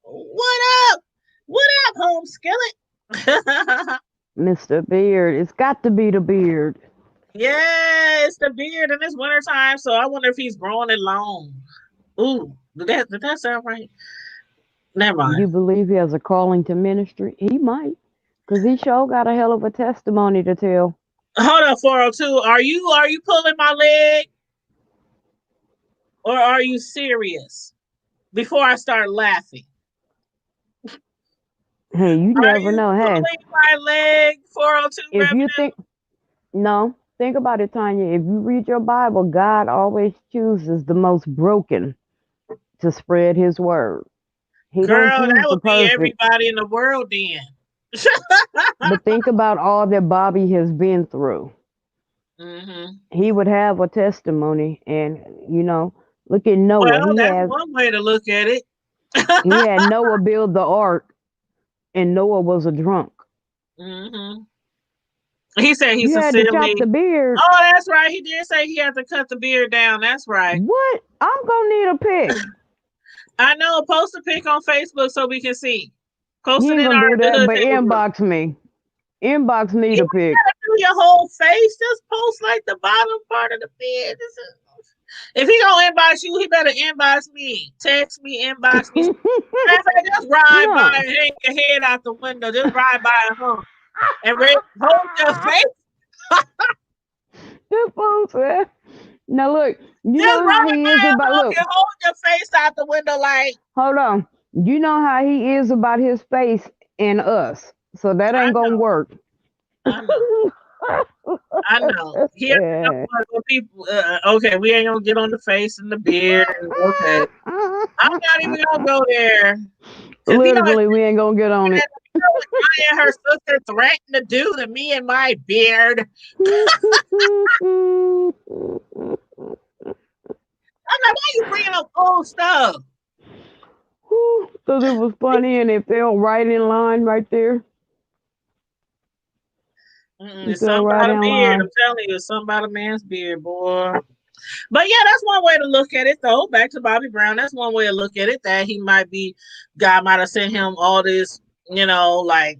What up? What up, Home Skillet?
Mr. Beard. It's got to be the beard.
Yeah, it's the beard and it's wintertime, so I wonder if he's growing it long. Ooh, did that sound right? Never
You
mind.
believe he has a calling to ministry? He might. Because he sure got a hell of a testimony to tell.
Hold up, 402. Are you pulling my leg or are you serious? Before I start laughing.
Hey, you
Are
never
you
know. Hey,
pulling my leg, 402
if you
Revenue?
think, no, think about it, Tanya. If you read your Bible, God always chooses the most broken to spread his word. He don't
Girl, that
choose the
would be
perfect.
everybody in the world then.
But think about all that Bobby has been through.
hmm
He would have a testimony, and look at Noah.
Well,
He
that's
had
one way to look at it.
he had Noah build the ark, and Noah was a drunk.
hmm He said he
You had to chop the
sincerely.
beard.
Oh, that's right. He did say he had to cut the beard down. That's right.
What? I'm gonna need a pic.
I know. Post a pic on Facebook so we can see. Post
You
it
ain't
in
gonna
our
do
the
that,
hood
but
table group.
inbox me. Inbox me
You
the
ain't
pic.
gotta do your whole face. Just post like the bottom part of the beard. If he gonna inbox you, he better inbox me. Text me, inbox me. Matter of fact, just ride by
No.
and hang your head out the window. Just ride by and hum. And hold your face.
This fool said. Now look, you
Just
know how
ride
he
by
is
and
about
hum
look.
and hold your face out the window like,
Hold on. You know how he is about his face and us. So that
I
ain't gonna
know,
work.
I know, I know. He has to know what people. Okay, we ain't gonna get on the face and the beard. Okay, I'm not even gonna go there because
Literally, we ain't gonna get on it.
what Maya and her sister threatened to do to me and my beard. I'm like, why you bringing up old stuff?
Because it was funny and it fell right in line right there. It
It's
fell
something
right
about a
in
beard. I'm
line.
telling you, it's something about a man's beard, boy. But yeah, that's one way to look at it, though. Back to Bobby Brown, that's one way to look at it. That he might be, God might have sent him all this, like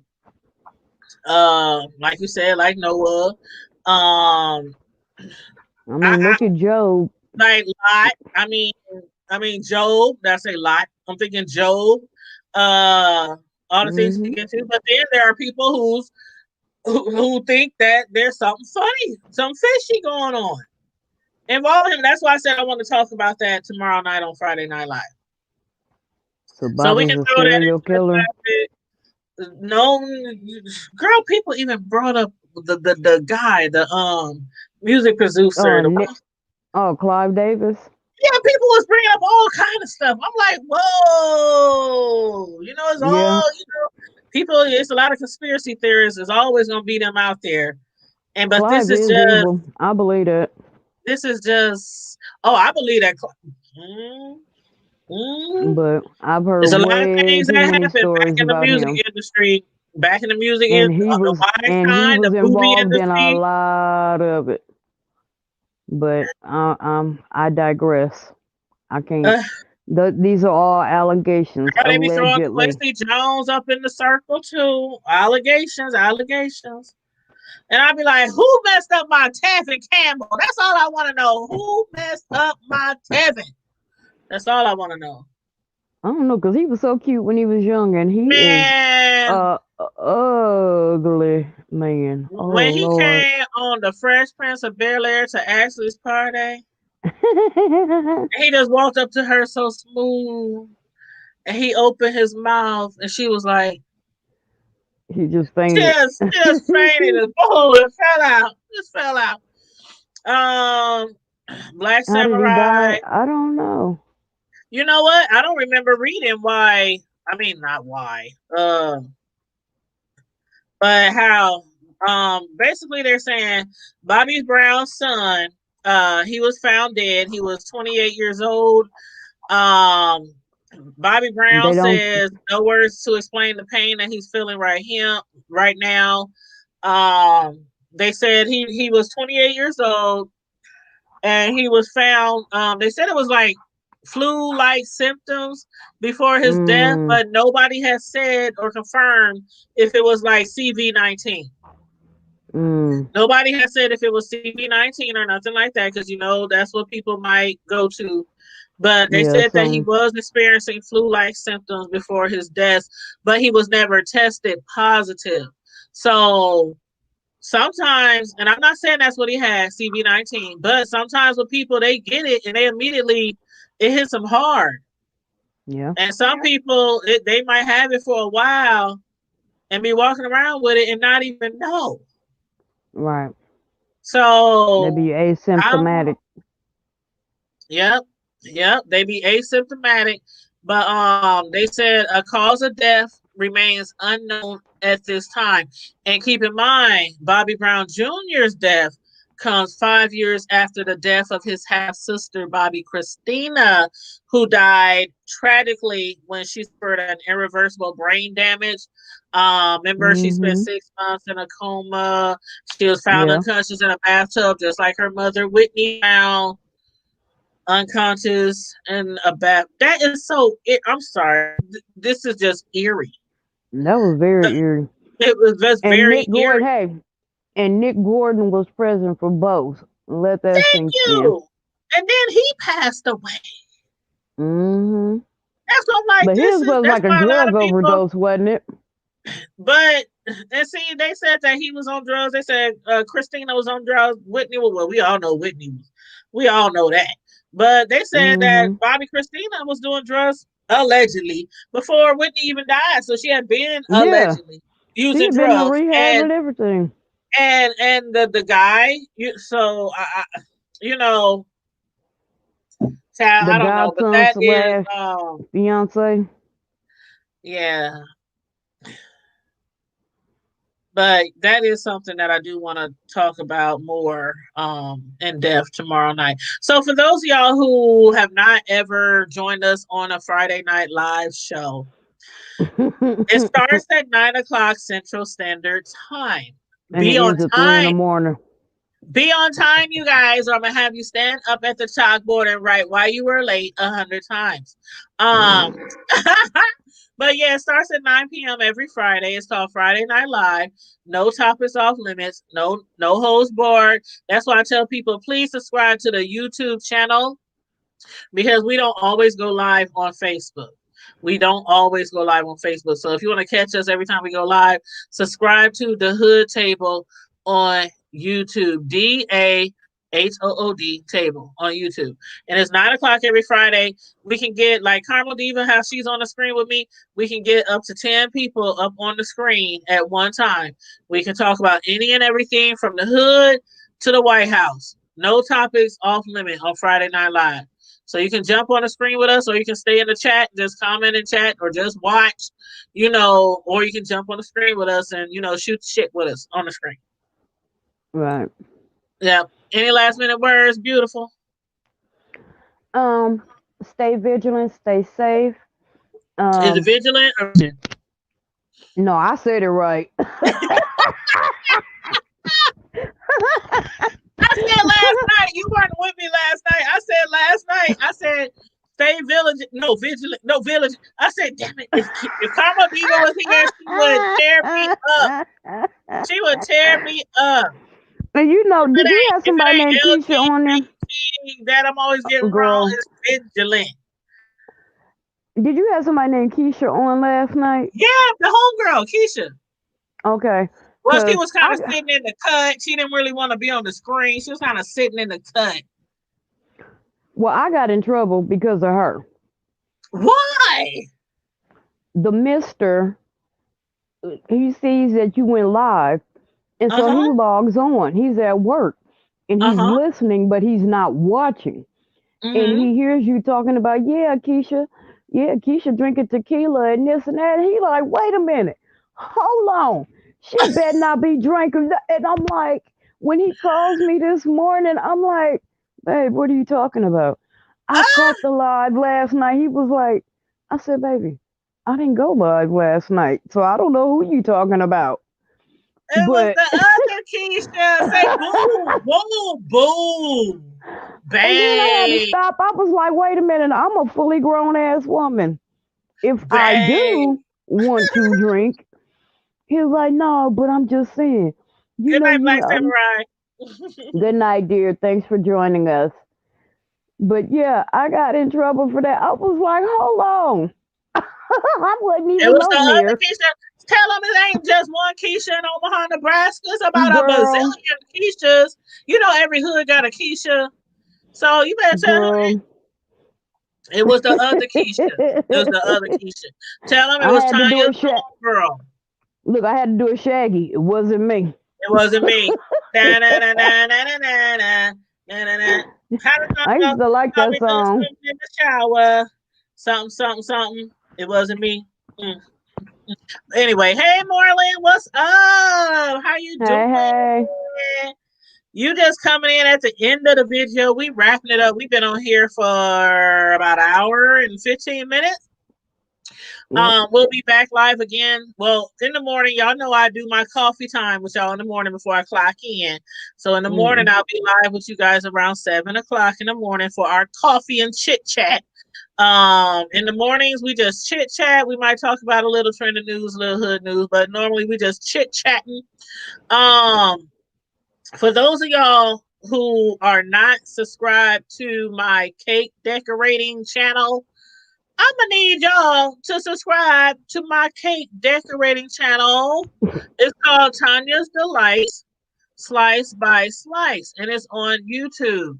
you said, like Noah,
I
I,
mean,
I
look at Job.
like Lot. I mean Job. That's a lot. I'm thinking Job. All the things we
Hmm.
get to, but then there are people who think that there's something funny, something fishy going on involving him. That's why I said I want to talk about that tomorrow night on Friday Night Live.
So
So we
Bobby's
can
a
throw that
serial
into the
killer.
topic. No, girl, people even brought up the guy, the music producer.
Oh, Clive Davis.
Yeah, people was bringing up all kind of stuff. I'm like, whoa, it's
Yeah,
all people. It's a lot of conspiracy theorists. There's always gonna be them out there. But
Clive is evil. I believe that.
this is just. Oh, I believe that. Mm, mm.
But I've heard
There's a lot of
way
things
too
that
many
happened back
stories
in the
about
music
him.
industry. Back in the music,
And
the wise
he
time,
was
the movie
involved in a
industry.
lot of it. But I digress. I can't.
Uh,
These are all allegations,
they be throwing
allegedly.
Quincy Jones up in the circle too. Allegations, allegations. And I'd be like, who messed up my Tevin Campbell? That's all I want to know. Who messed up my Tevin? That's all I want to know.
I don't know, because he was so cute when he was young, and he is
Man,
ugly man. Oh
when he
Lord.
came on the Fresh Prince of Bel-Air to Ashley's party, and he just walked up to her so smooth, and he opened his mouth, and she was like,
He just fainted.
just fainted, and boom, it fell out. Just fell out. Um, Black
How did he
Samurai.
die? I don't know.
You know what? I don't remember reading why. I mean, not why. But how? Basically, they're saying Bobby Brown's son. He was found dead. He was 28 years old. Um, Bobby Brown
They don't.
says no words to explain the pain that he's feeling right now. They said he was 28 years old and he was found. They said it was like flu-like symptoms before his death,
Mm,
but nobody has said or confirmed if it was like CV-19.
mm,
Nobody has said if it was CV-19 or nothing like that, because that's what people might go to. But they
yeah.
said that he
Some.
was experiencing flu-like symptoms before his death, but he was never tested positive. So sometimes, and I'm not saying that's what he had, CV-19, but sometimes with people, they get it and they immediately, it hits them hard.
Yeah.
And some people, they might have it for a while and be walking around with it and not even know.
Right. They be
So,
asymptomatic.
yep, they be asymptomatic, but they said a cause of death remains unknown at this time. And keep in mind, Bobby Brown Jr.'s death comes 5 years after the death of his half sister, Bobby Christina, who died tragically when she suffered an irreversible brain damage. Remember, she spent
Mm-hmm.
6 months in a coma. She was found
Yeah.
unconscious in a bathtub, just like her mother, Whitney, found unconscious in a bath. That is so. I'm sorry. This is just eerie.
That was very eerie.
It was just
And Nick
very
Gordon,
eerie.
hey, and Nick Gordon was present for both. Let that
Thank
sink in.
you. And then he passed away.
Mm-hmm.
That's what I'm like.
But his was
That's
like a
why a lot
drug
of people.
overdose, wasn't it?
But and see, they said that he was on drugs. They said Christina was on drugs. Whitney, well, we all know Whitney was. We all know that. But they said that
Mm-hmm.
Bobby Christina was doing drugs allegedly before Whitney even died. So she had been
Yeah.
allegedly
She
using
had been to
drugs,
rehab and everything.
and the guy. So you know, child,
The
I don't know, but
godson
that is
slash fiance.
yeah. But that is something that I do want to talk about more in depth tomorrow night. So for those of y'all who have not ever joined us on a Friday night live show, it starts at 9 o'clock Central Standard Time.
And it
Be on
ends at 3 in the
time.
morning.
Be on time, you guys, or I'm gonna have you stand up at the chalkboard and write why you were late 100 times. Um, but yeah, it starts at 9 p.m. every Friday. It's called Friday Night Live. No topics off limits. No holds barred. That's why I tell people please subscribe to the YouTube channel because we don't always go live on Facebook. We don't always go live on Facebook. So if you want to catch us every time we go live, subscribe to the Hood Table on YouTube. DAHOOD Table on YouTube. And it's 9 o'clock every Friday. We can get like Carmel Diva, how she's on the screen with me. We can get up to 10 people up on the screen at one time. We can talk about any and everything from the hood to the White House. No topics off limit on Friday Night Live. So you can jump on the screen with us, or you can stay in the chat, just comment and chat, or just watch, or you can jump on the screen with us and, shoot shit with us on the screen.
Right.
Yeah. Any last minute words? Beautiful.
Stay vigilant, stay safe.
Is it vigilant or
No, I said it right.
I said last night. You weren't with me last night. I said last night. I said stay vigilant. No, vigilant. No, vigilant. I said, damn it. If Karma Diva was here, she would tear me up. She would tear me up.
And you know,
If it
did you have
ain't, if
somebody named
it
Keisha on there?
ain't LGBT, that I'm always getting wrong
Girl,
is vigilant.
did you have somebody named Keisha on last night?
Yeah, the homegirl, Keisha.
Okay.
Well, she
Cause
was kind of sitting in the cut. She didn't really want to be on the screen. She was kind of sitting in the cut.
I got in trouble because of her.
Why?
The mister, he sees that you went live, and so he
Uh-huh.
logs on. He's at work, and he's
Uh-huh.
listening, but he's not watching. And
Mm-hmm.
he hears you talking about, yeah, Keisha drinking tequila and this and that. And he like, wait a minute, hold on. She better not be drinking. And I'm like, when he calls me this morning, I'm like, babe, what are you talking about? I caught the live last night. He was like, I said, baby, I didn't go live last night, so I don't know who you talking about.
It was
But
the other Keisha. Say boom, boom, boom.
and then I had to
Babe.
stop. I was like, wait a minute, I'm a fully grown ass woman. If I
Babe.
do want to drink, he was like, no, but I'm just saying, you
Good
know,
night, Black Samurai.
good night, dear. Thanks for joining us. But yeah, I got in trouble for that. I was like, hold on. I wasn't
It
even
was the
on
other
there.
Keisha. Tell them it ain't just one Keisha in Omaha, Nebraska. It's about a
Girl,
bazillion Keishas. You know every hood got a Keisha. So you better tell them
girl.
it was the other Keisha. It was the other Keisha. Tell them it
I
was
had to do a
Tanya's
shag.
girl.
Look, I had to do a shaggy. It wasn't me.
It wasn't me. Da, da, da, da, da, da, da, da, da, da. How does that
I
go?
used to like
I'll
that
be doing
song.
something in the shower. Something, something, something. It wasn't me. Mm. Anyway, hey Marlene, what's up? How you
Hey, hey.
doing? You just coming in at the end of the video. We wrapping it up. We've been on here for about an hour and 15 minutes.
Yep.
We'll be back live again. Well, in the morning, y'all know I do my coffee time with y'all in the morning before I clock in. So in the morning, I'll be live with you guys around 7 o'clock in the morning for our coffee and chit chat. In the mornings we just chit chat. We might talk about a little trending news, a little hood news, but normally we just chit chatting. For those of y'all who are not subscribed to my cake decorating channel, I'm gonna need y'all to subscribe to my cake decorating channel. It's called Tanya's Delights, Slice by Slice, and it's on YouTube.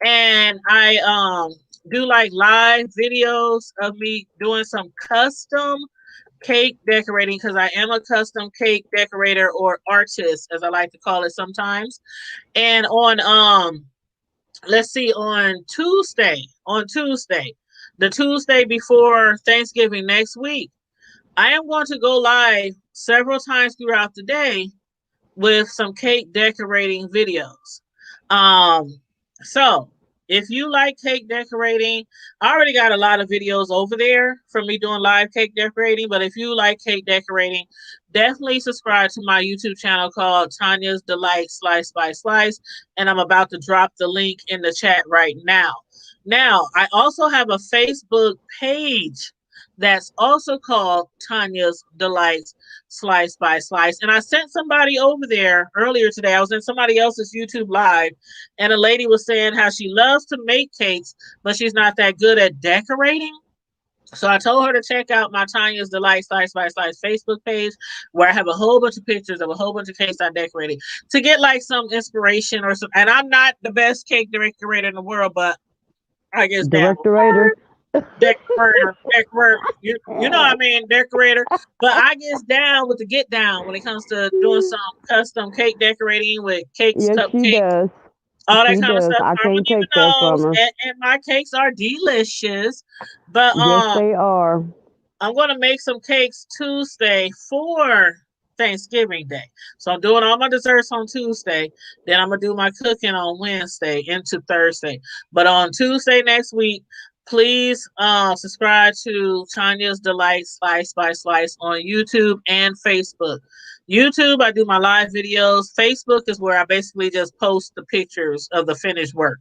And I do like live videos of me doing some custom cake decorating because I am a custom cake decorator or artist, as I like to call it sometimes. And on let's see, on Tuesday, the Tuesday before Thanksgiving next week, I am going to go live several times throughout the day with some cake decorating videos. So if you like cake decorating, I already got a lot of videos over there from me doing live cake decorating. But if you like cake decorating, definitely subscribe to my YouTube channel called Tanya's Delight Slice by Slice. And I'm about to drop the link in the chat right now. Now, I also have a Facebook page that's also called Tanya's Delights Slice by Slice. And I sent somebody over there earlier today. I was in somebody else's YouTube live, and a lady was saying how she loves to make cakes, but she's not that good at decorating. So I told her to check out my Tanya's Delight Slice by Slice Facebook page, where I have a whole bunch of pictures of a whole bunch of cakes I decorated to get like some inspiration or some. And I'm not the best cake decorator in the world, but I guess that
Directorator.
decorator, you know what I mean, decorator. But I gets down with the get down when it comes to doing some custom cake decorating with cakes,
Yes, she
cupcakes,
does.
all that
She
kind of
does.
stuff.
I can't
Harmony
take that from
knows,
her.
and my cakes are delicious. But
Yes, they are.
I'm gonna make some cakes Tuesday for Thanksgiving Day. So I'm doing all my desserts on Tuesday. Then I'm gonna do my cooking on Wednesday into Thursday. But on Tuesday next week, please subscribe to Tanya's Delight Slice by Slice on YouTube and Facebook. YouTube, I do my live videos. Facebook is where I basically just post the pictures of the finished work.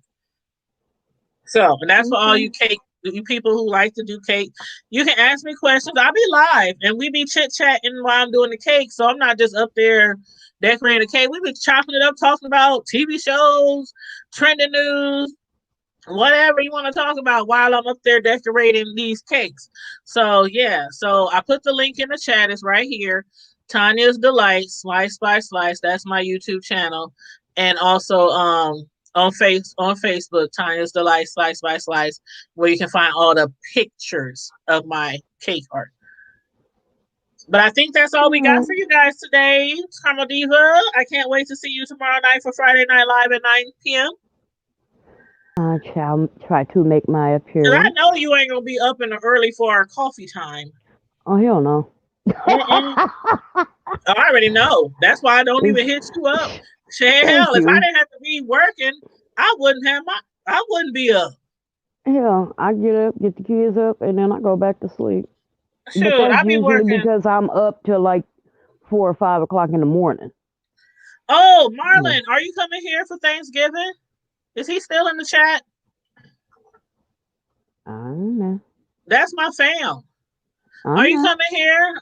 So, and that's for all
Okay.
you cake You people who like to do cake, you can ask me questions. I'll be live and we be chit chatting while I'm doing the cake. So I'm not just up there decorating the cake. We be chopping it up, talking about TV shows, trending news, whatever you want to talk about while I'm up there decorating these cakes. So yeah, so I put the link in the chat. It's right here. Tanya's Delight, Slice by Slice. That's my YouTube channel, and also on Facebook, Tanya's Delight, Slice by Slice, where you can find all the pictures of my cake art. But I think that's all we got for you guys today, Carmel Diva. I can't wait to see you tomorrow night for Friday Night Live at 9 p.m.
I shall try to make my
Cause I
appearance.
know you ain't gonna be up in the early for our coffee time.
Oh, hell no.
I already know. That's why I don't even hit you up. Say hell, if I didn't have to be working, I wouldn't be up.
Hell, I get up, get the kids up, and then I go back to sleep.
Shoot,
But that's
I be
usually
working.
because I'm up till like 4 or 5 o'clock in the morning.
Oh, Marlon, are you coming here for Thanksgiving? Is he still in the chat?
I don't know.
That's my fam. Are you coming here?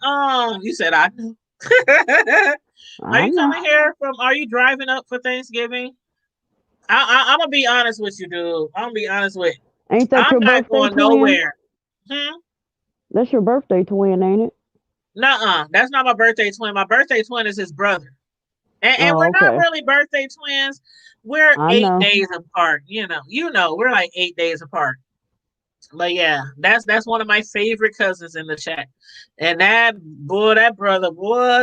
You said I knew. Are you coming here are you driving up for Thanksgiving? I'm gonna be honest with you, dude. I'm gonna be honest with you.
Ain't that
I'm
your
not
birthday
going
twin?
nowhere.
That's your birthday twin, ain't it?
Nuh-uh. That's not my birthday twin. My birthday twin is his brother. And we're not really birthday twins. We're 8 days apart. You know, we're like 8 days apart. But yeah, that's one of my favorite cousins in the chat. And that brother,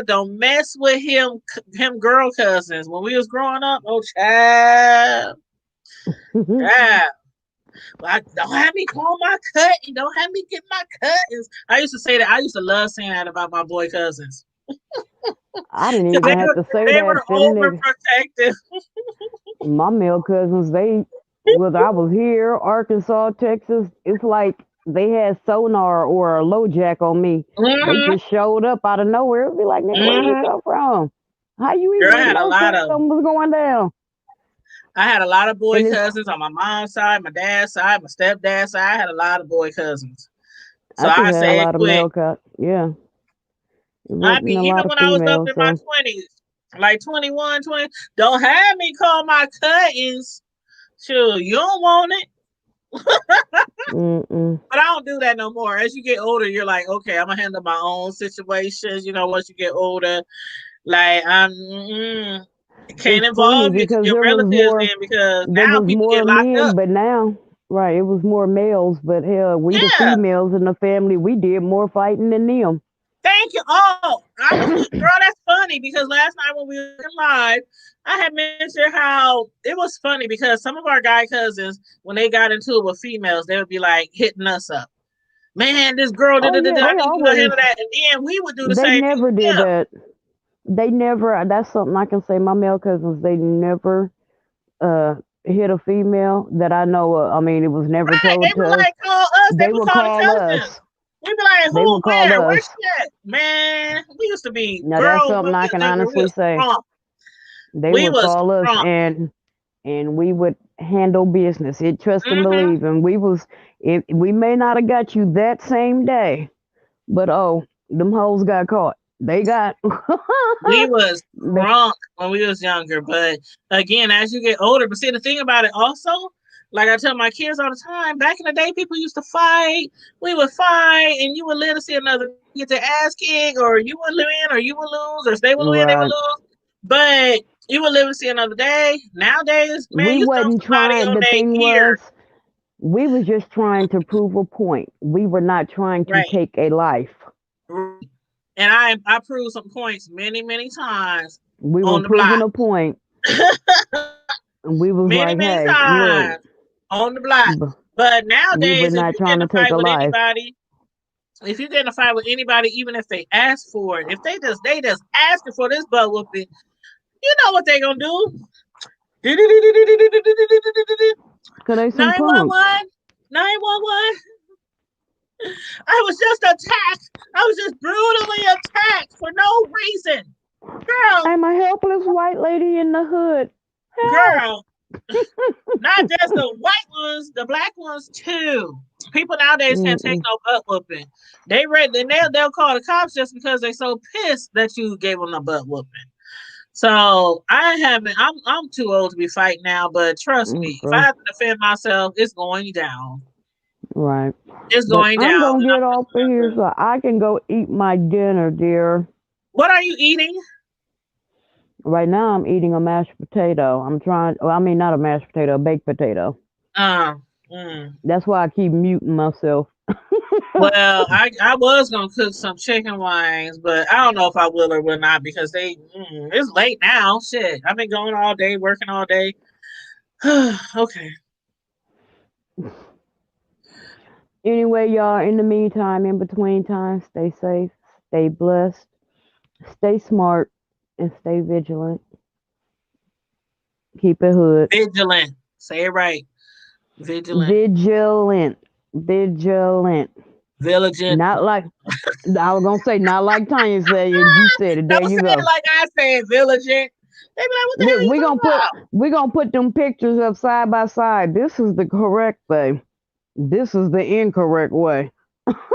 don't mess with him girl cousins. When we was growing up, oh child. Yeah. Don't have me call my cut and don't have me get my cuttings. I used to say that. I used to love saying that about my boy cousins.
I didn't even have to say
they
that.
were overprotective.
My male cousins, whether I was here, Arkansas, Texas, it's like they had sonar or a low jack on me. They just showed up out of nowhere. It'd be like, nigga, where you come from? How you even know something was going down?
I had a lot of boy cousins on my mom's side, my dad's side, my stepdad's side. I had a lot of boy cousins. So I say it quick.
Yeah.
I mean, even when I was up in my 20s, like 21, 20, don't have me call my cousins. Sure, you don't want it. But I don't do that no more. As you get older, you're like, okay, I'm gonna handle my own situations. Once you get older, like can't involve your relatives in because now people get locked up.
But now, right, it was more males. But hell, we the females in the family, we did more fighting than them.
Thank you. Oh, girl, that's funny because last night when we were live, I had mentioned how it was funny because some of our guy cousins, when they got into it with females, they would be like hitting us up. Man, this girl, I need you to handle that. And then we would do the same thing.
They never did that. They never, that's something I can say. My male cousins, they never hit a female that I know of. I mean, it was never told
to us. Like, call us. They would call us. We'd be like, who, where's she at? Man, we used to be
now, that's something I can honestly say. They would call us and we would handle business. Trust and believe. And we may not have got you that same day, but them hoes got caught. They got.
We was drunk when we was younger, but again, as you get older, but see the thing about it also, like I tell my kids all the time, back in the day, people used to fight. We would fight, and you would live to see another get their ass kicked, or you would win, or you would lose, or if they would win, they would lose. But you would live to see another day. Nowadays, man, you wasn't trying.
The thing was, we was just trying to prove a point. We were not trying to take a life.
And I proved some points many times.
We were proving a point. And we was many
times on the block. But nowadays,
we were not trying to take a life.
Anybody, if you get in a fight with anybody, even if they ask for it, if they just asking for this butt whooping, you know what they gonna do? 911. 911. I was just attacked. I was just brutally attacked for no reason. Girl.
I'm a helpless white lady in the hood.
Help. Girl, Not just the white ones, the black ones too. People nowadays can't take
Mm-mm.
no butt whooping. They'll call the cops just because they're so pissed that you gave them a butt whooping. So I haven't. I'm too old to be fighting now. But trust me, if I
Okay.
have to defend myself, it's going down.
Right.
It's
But
going
I'm
down.
gonna
And I'm
get
just
off of
gonna have
here
to.
so I can go eat my dinner, dear.
What are you eating?
Right now I'm eating a mashed potato. I'm trying. Well, I mean, not a mashed potato, a baked potato.
Um. mm.
That's why I keep muting myself.
Well, I was gonna cook some chicken wings, but I don't know if I will or will not because it's late now. Shit, I've been going all day, working all day. Okay.
Anyway, y'all, in the meantime, in between time, stay safe, stay blessed, stay smart, and stay vigilant. Keep it hood.
Vigilant. Say it right. Vigilant.
Vigilant. Vigilant.
Vigilant.
Not like, I was going to say, not like Tanya said it. You said it. There
Don't
you
say it
go.
like I said, vigilant. They be like, what the
Look,
hell you talking about?
we gonna put them pictures up side by side. This is the correct way. This is the incorrect way.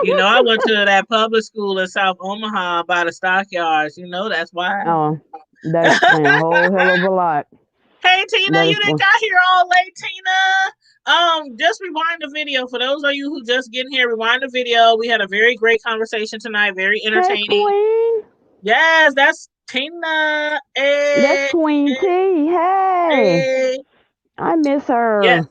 You know, I went to that public school in South Omaha by the stockyards. You know, that's why.
Oh, that explains a whole hell of a lot.
Hey Tina,
That
you didn't
explains.
got here all late, Tina. Just rewind the video for those of you who just getting here. Rewind the video. We had a very great conversation tonight. Very
Hey,
entertaining.
Queen.
Yes, that's Tina.
That's
Hey,
Queen T. Hey,
hey.
I miss
Yes,
her.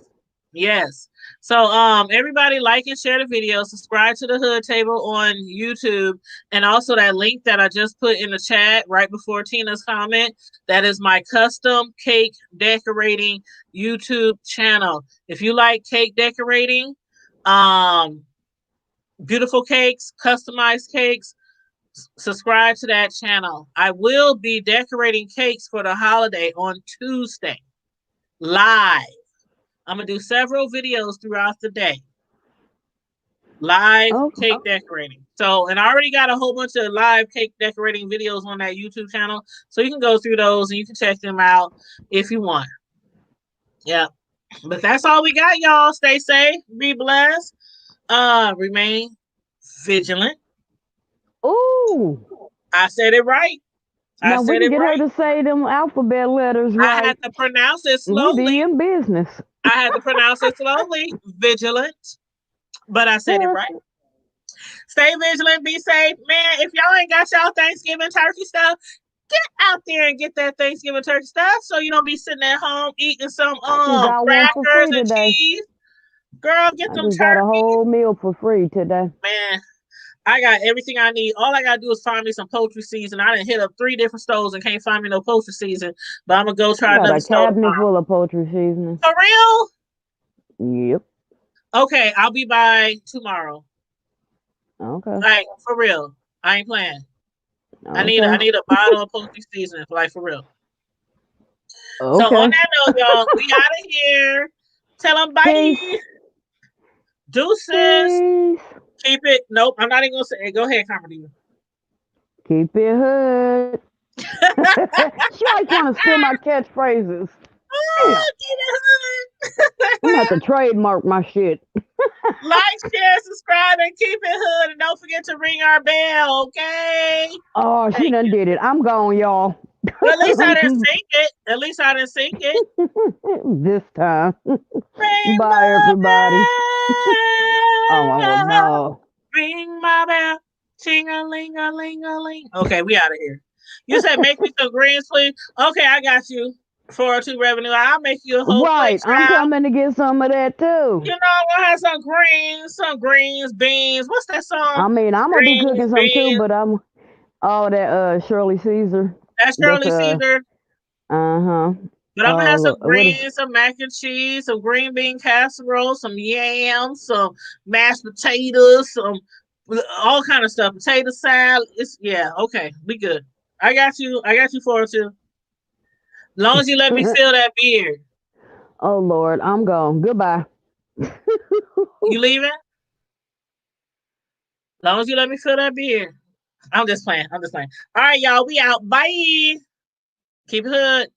yes. So everybody like and share the video, subscribe to the Hood Table on YouTube, and also that link that I just put in the chat right before Tina's comment. That is my custom cake decorating YouTube channel. If you like cake decorating, um beautiful cakes, customized cakes, subscribe to that channel. I will be decorating cakes for the holiday on Tuesday live. I'm gonna do several videos throughout the day, live
Oh,
cake decorating. So, and I already got a whole bunch of live cake decorating videos on that YouTube channel, so you can go through those and you can check them out if you want. Yeah, but that's all we got, y'all. Stay safe, be blessed, remain vigilant.
ooh.
I said it right. I
Now we
said
can
it
get her
right.
to say them alphabet letters
I
right.
had to pronounce it
We be
slowly.
in business.
I had to pronounce it slowly. Vigilant, but I said it right. Stay vigilant, be safe. Man, if y'all ain't got y'all Thanksgiving turkey stuff, get out there and get that Thanksgiving turkey stuff so you don't be sitting at home eating some
I just got one for
crackers
free
and
today.
cheese. Girl, get
I
them
just got a
turkeys.
whole meal for free today.
Man, I got everything I need. All I gotta do is find me some poultry season. I done hit up 3 different stores and can't find me no poultry season, but I'm gonna go
I
try
got
another
a
store
cabinet
tomorrow.
full of poultry seasoning.
For real?
Yep.
Okay, I'll be by tomorrow.
Okay.
Like for real. I ain't playing. I
Okay.
need a bottle of poultry seasoning, like for real. So on
Okay.
that note, y'all, we out of here. Tell them
Peace.
bye. Deuces.
Peace.
Keep it. Nope, I'm not even gonna say it. Go ahead, Carmody.
Keep it hood. She always trying to steal my catchphrases. Damn.
Keep it
I'm gonna have to
hood.
trademark my shit.
Like, share, subscribe, and keep it hood. And don't forget to ring our bell, okay?
Oh, she
Thank
done
you.
did it. I'm gone, y'all.
Well, at least I didn't sink it. At least I didn't sink it.
This time.
Ring
Bye,
my
everybody. Oh,
bell.
no.
Ring my bell. Ching a ling a ling a ling. Okay, we out of here. You said make me some greens, please. Okay, I got you. 402 revenue. I'll make you a whole plate,
Right. I'm
child.
coming to get some of that, too.
You know, I'm gonna have some greens, beans. What's that song?
I mean, I'm going to be
Greens,
cooking some, too,
beans.
but I'm all that Shirley Caesar.
That's
That's,
Shirley Caesar.
uh-huh.
But I'm gonna have some
What is,
greens, some mac and cheese, some green bean casserole, some yams, some mashed potatoes, some all kind of stuff. Potato salad. It's yeah, okay, we good. I got you. I got you for it too. As long as you let me feel that beard.
oh, Lord, I'm gone. Goodbye.
You leaving? As long as you let me feel that beard. I'm just playing. I'm just playing. All right, y'all. We out. Bye. Keep it hood.